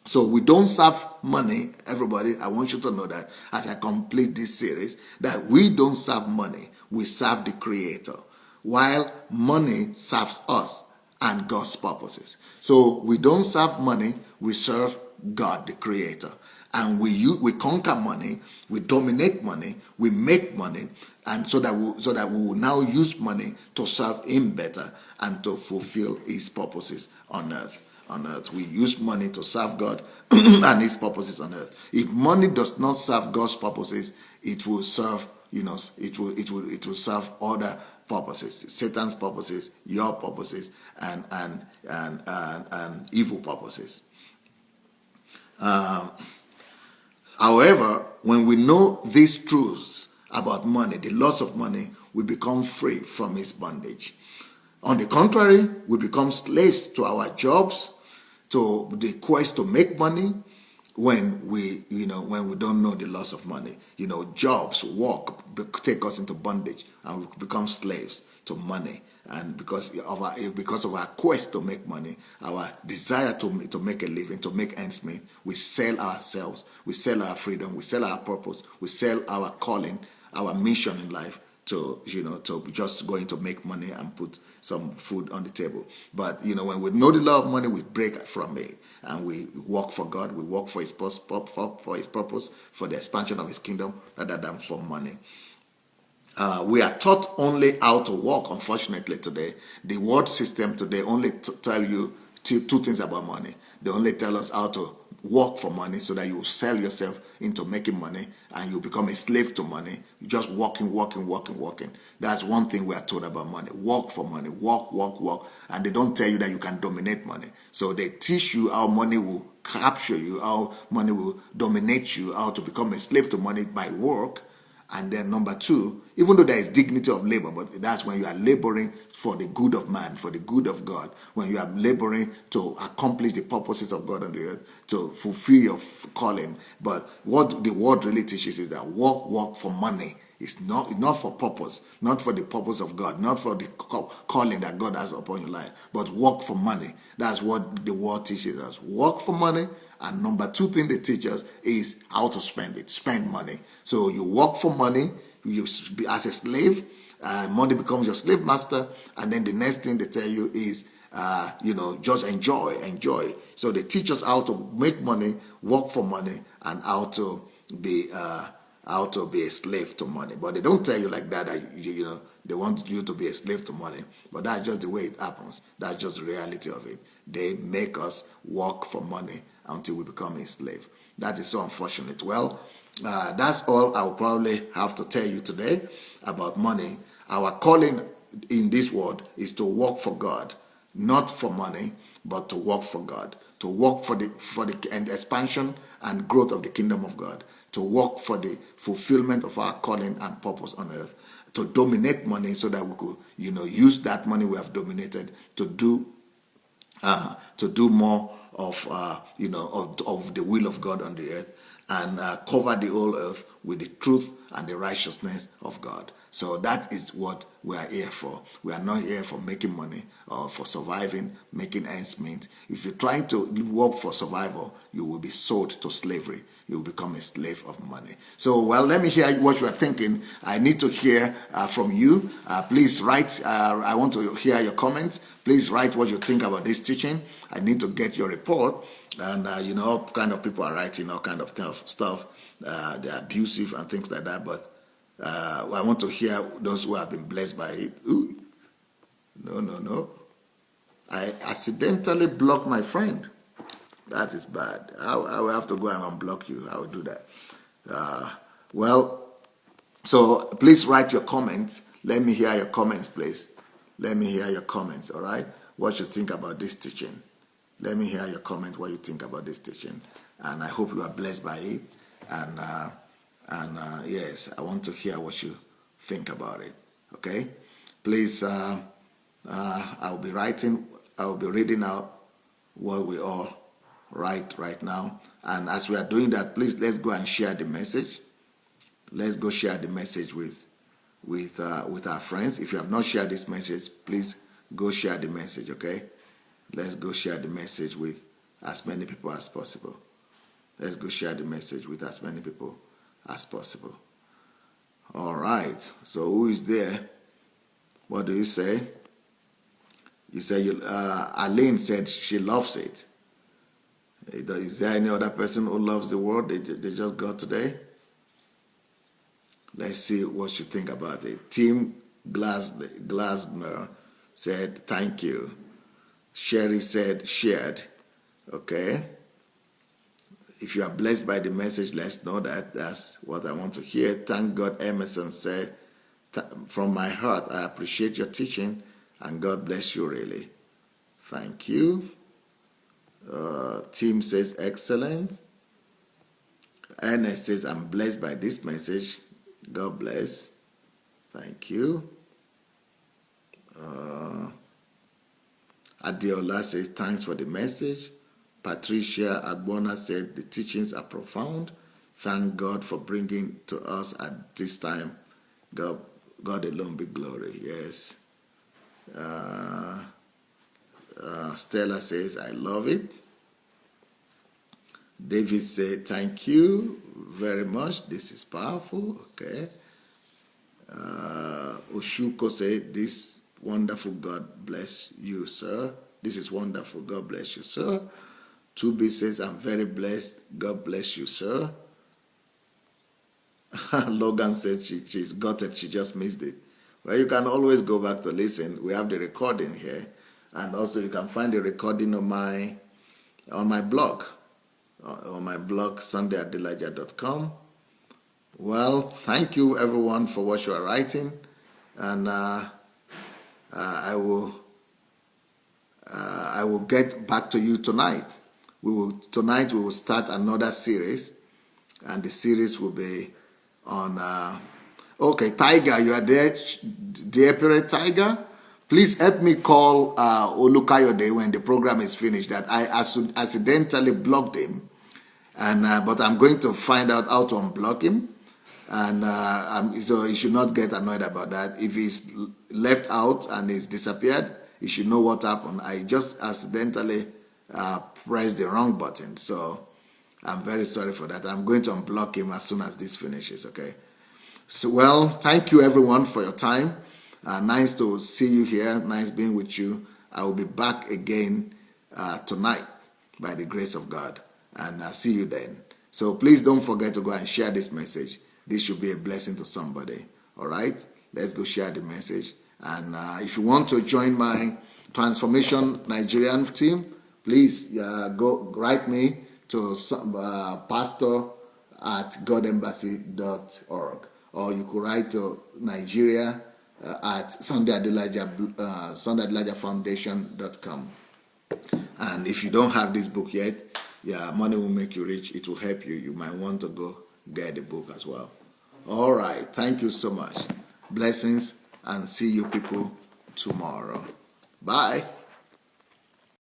So we don't serve money, everybody. I want you to know that as I complete this series, that we don't serve money. We serve the Creator, while money serves us and God's purposes. So we don't serve money. We serve God, the Creator. And we conquer money, we dominate money, we make money, and so that we will now use money to serve Him better and to fulfill His purposes on earth. We use money to serve God and His purposes on earth. If money does not serve God's purposes, it will serve, it will serve other purposes, Satan's purposes, your purposes, and evil purposes. However, when we know these truths about money, the loss of money, we become free from its bondage. On the contrary, we become slaves to our jobs, to the quest to make money, when we don't know the loss of money. Jobs, work take us into bondage, and we become slaves to money. And because of our quest to make money, our desire to make a living, to make ends meet, we sell ourselves, we sell our freedom, we sell our purpose, we sell our calling, our mission in life to just going to make money and put some food on the table. But when we know the law of money, we break from it and we work for God. We work for His purpose, for the expansion of His kingdom, rather than for money. We are taught only how to work. Unfortunately, today the world system today only tell you two things about money. They only tell us how to work for money, so that you sell yourself into making money and you become a slave to money. You're just working. That's one thing we are told about money. Work for money. Work. And they don't tell you that you can dominate money. So they teach you how money will capture you, how money will dominate you, how to become a slave to money by work. And then number two, even though there is dignity of labor, but that's when you are laboring for the good of man, for the good of God, when you are laboring to accomplish the purposes of God on the earth, to fulfill your calling. But what the word really teaches is that work for money. It's not for purpose, not for the purpose of God, not for the calling that God has upon your life, but work for money. That's what the word teaches us. Work for money. And number two thing they teach us is how to spend it. Spend money. So you work for money, you be as a slave, money becomes your slave master, and then the next thing they tell you is, just enjoy. So they teach us how to make money, work for money, and how to be a slave to money. But they don't tell you like that they want you to be a slave to money. But that's just the way it happens. That's just the reality of it. They make us work for money until we become a slave. That is so unfortunate. Well, that's all I'll probably have to tell you today about money. Our calling in this world is to work for God, not for money, but to work for God, to work for the expansion and growth of the kingdom of God, to work for the fulfillment of our calling and purpose on earth, to dominate money so that we could, use that money we have dominated to do more of the will of God on the earth, and cover the whole earth with the truth and the righteousness of God. So that is what we are here for. We are not here for making money or for surviving, making ends meet. If you're trying to work for survival, you will be sold to slavery. You will become a slave of money. So, let me hear what you are thinking. I need to hear from you. Please write. I want to hear your comments. Please write what you think about this teaching. I need to get your report. And, all kind of people are writing all kind of stuff. They're abusive and things like that. But I want to hear those who have been blessed by it. Ooh. No. I accidentally blocked my friend. That is bad. I will have to go and unblock you. I will do that. So please write your comments. Let me hear your comments, please. Let me hear your comments, all right? What you think about this teaching. Let me hear your comment, what you think about this teaching. And I hope you are blessed by it. And yes, I want to hear what you think about it. Okay? Please, I'll be reading out what we all write right now. And as we are doing that, please let's go and share the message. Let's go share the message with our friends. If you have not shared this message, please go share the message, okay? Let's go share the message with as many people as possible. Let's go share the message with as many people as possible. All right. So who is there? What do you say? You say Aline said she loves it. Is there any other person who loves the word they just got today? Let's see what you think about it. Tim Glasner said, thank you. Sherry said, shared. Okay. If you are blessed by the message, let's know that. That's what I want to hear. Thank God, Emerson said, from my heart, I appreciate your teaching, and God bless you really. Thank you. Tim says, excellent. Ernest says, I'm blessed by this message. God bless. Thank you. Adelaja says, thanks for the message. Patricia Agbona said, the teachings are profound. Thank God for bringing to us at this time. God alone be glory. Yes. Stella says, I love it. David said, thank you very much. This is powerful. Okay. Oshuko said, this wonderful. God bless you, sir. This is wonderful. God bless you, sir. Tubi says, I'm very blessed. God bless you, sir. Logan said she's got it. She just missed it. Well, you can always go back to listen. We have the recording here. And also you can find the recording on my blog. On my blog, sundayadelaja.com. Well, thank you everyone for what you are writing. And I will get back to you tonight. Tonight we will start another series, and the series will be on. Okay, Tiger, you are there, dear Parent Tiger. Please help me call Olukayode when the program is finished. That I accidentally blocked him, and but I'm going to find out how to unblock him, and so he should not get annoyed about that. If he's left out and he's disappeared, he should know what happened. I just accidentally pressed the wrong button, so I'm very sorry for that. I'm going to unblock him as soon as this finishes. Okay. So well, thank you everyone for your time. Nice to see you here. Nice being with you. I will be back again tonight by the grace of God, and I'll see you then. So please don't forget to go and share this message. This should be a blessing to somebody. All right? Let's go share the message. And if you want to join my Transformation Nigerian team, please go write me to pastor@godembassy.org, or you could write to Nigeria at sundayadelajafoundation.com. And if you don't have this book yet, Money Will Make You Rich. It will help you. You might want to go get the book as well. All right. Thank you so much. Blessings, and see you people tomorrow. Bye.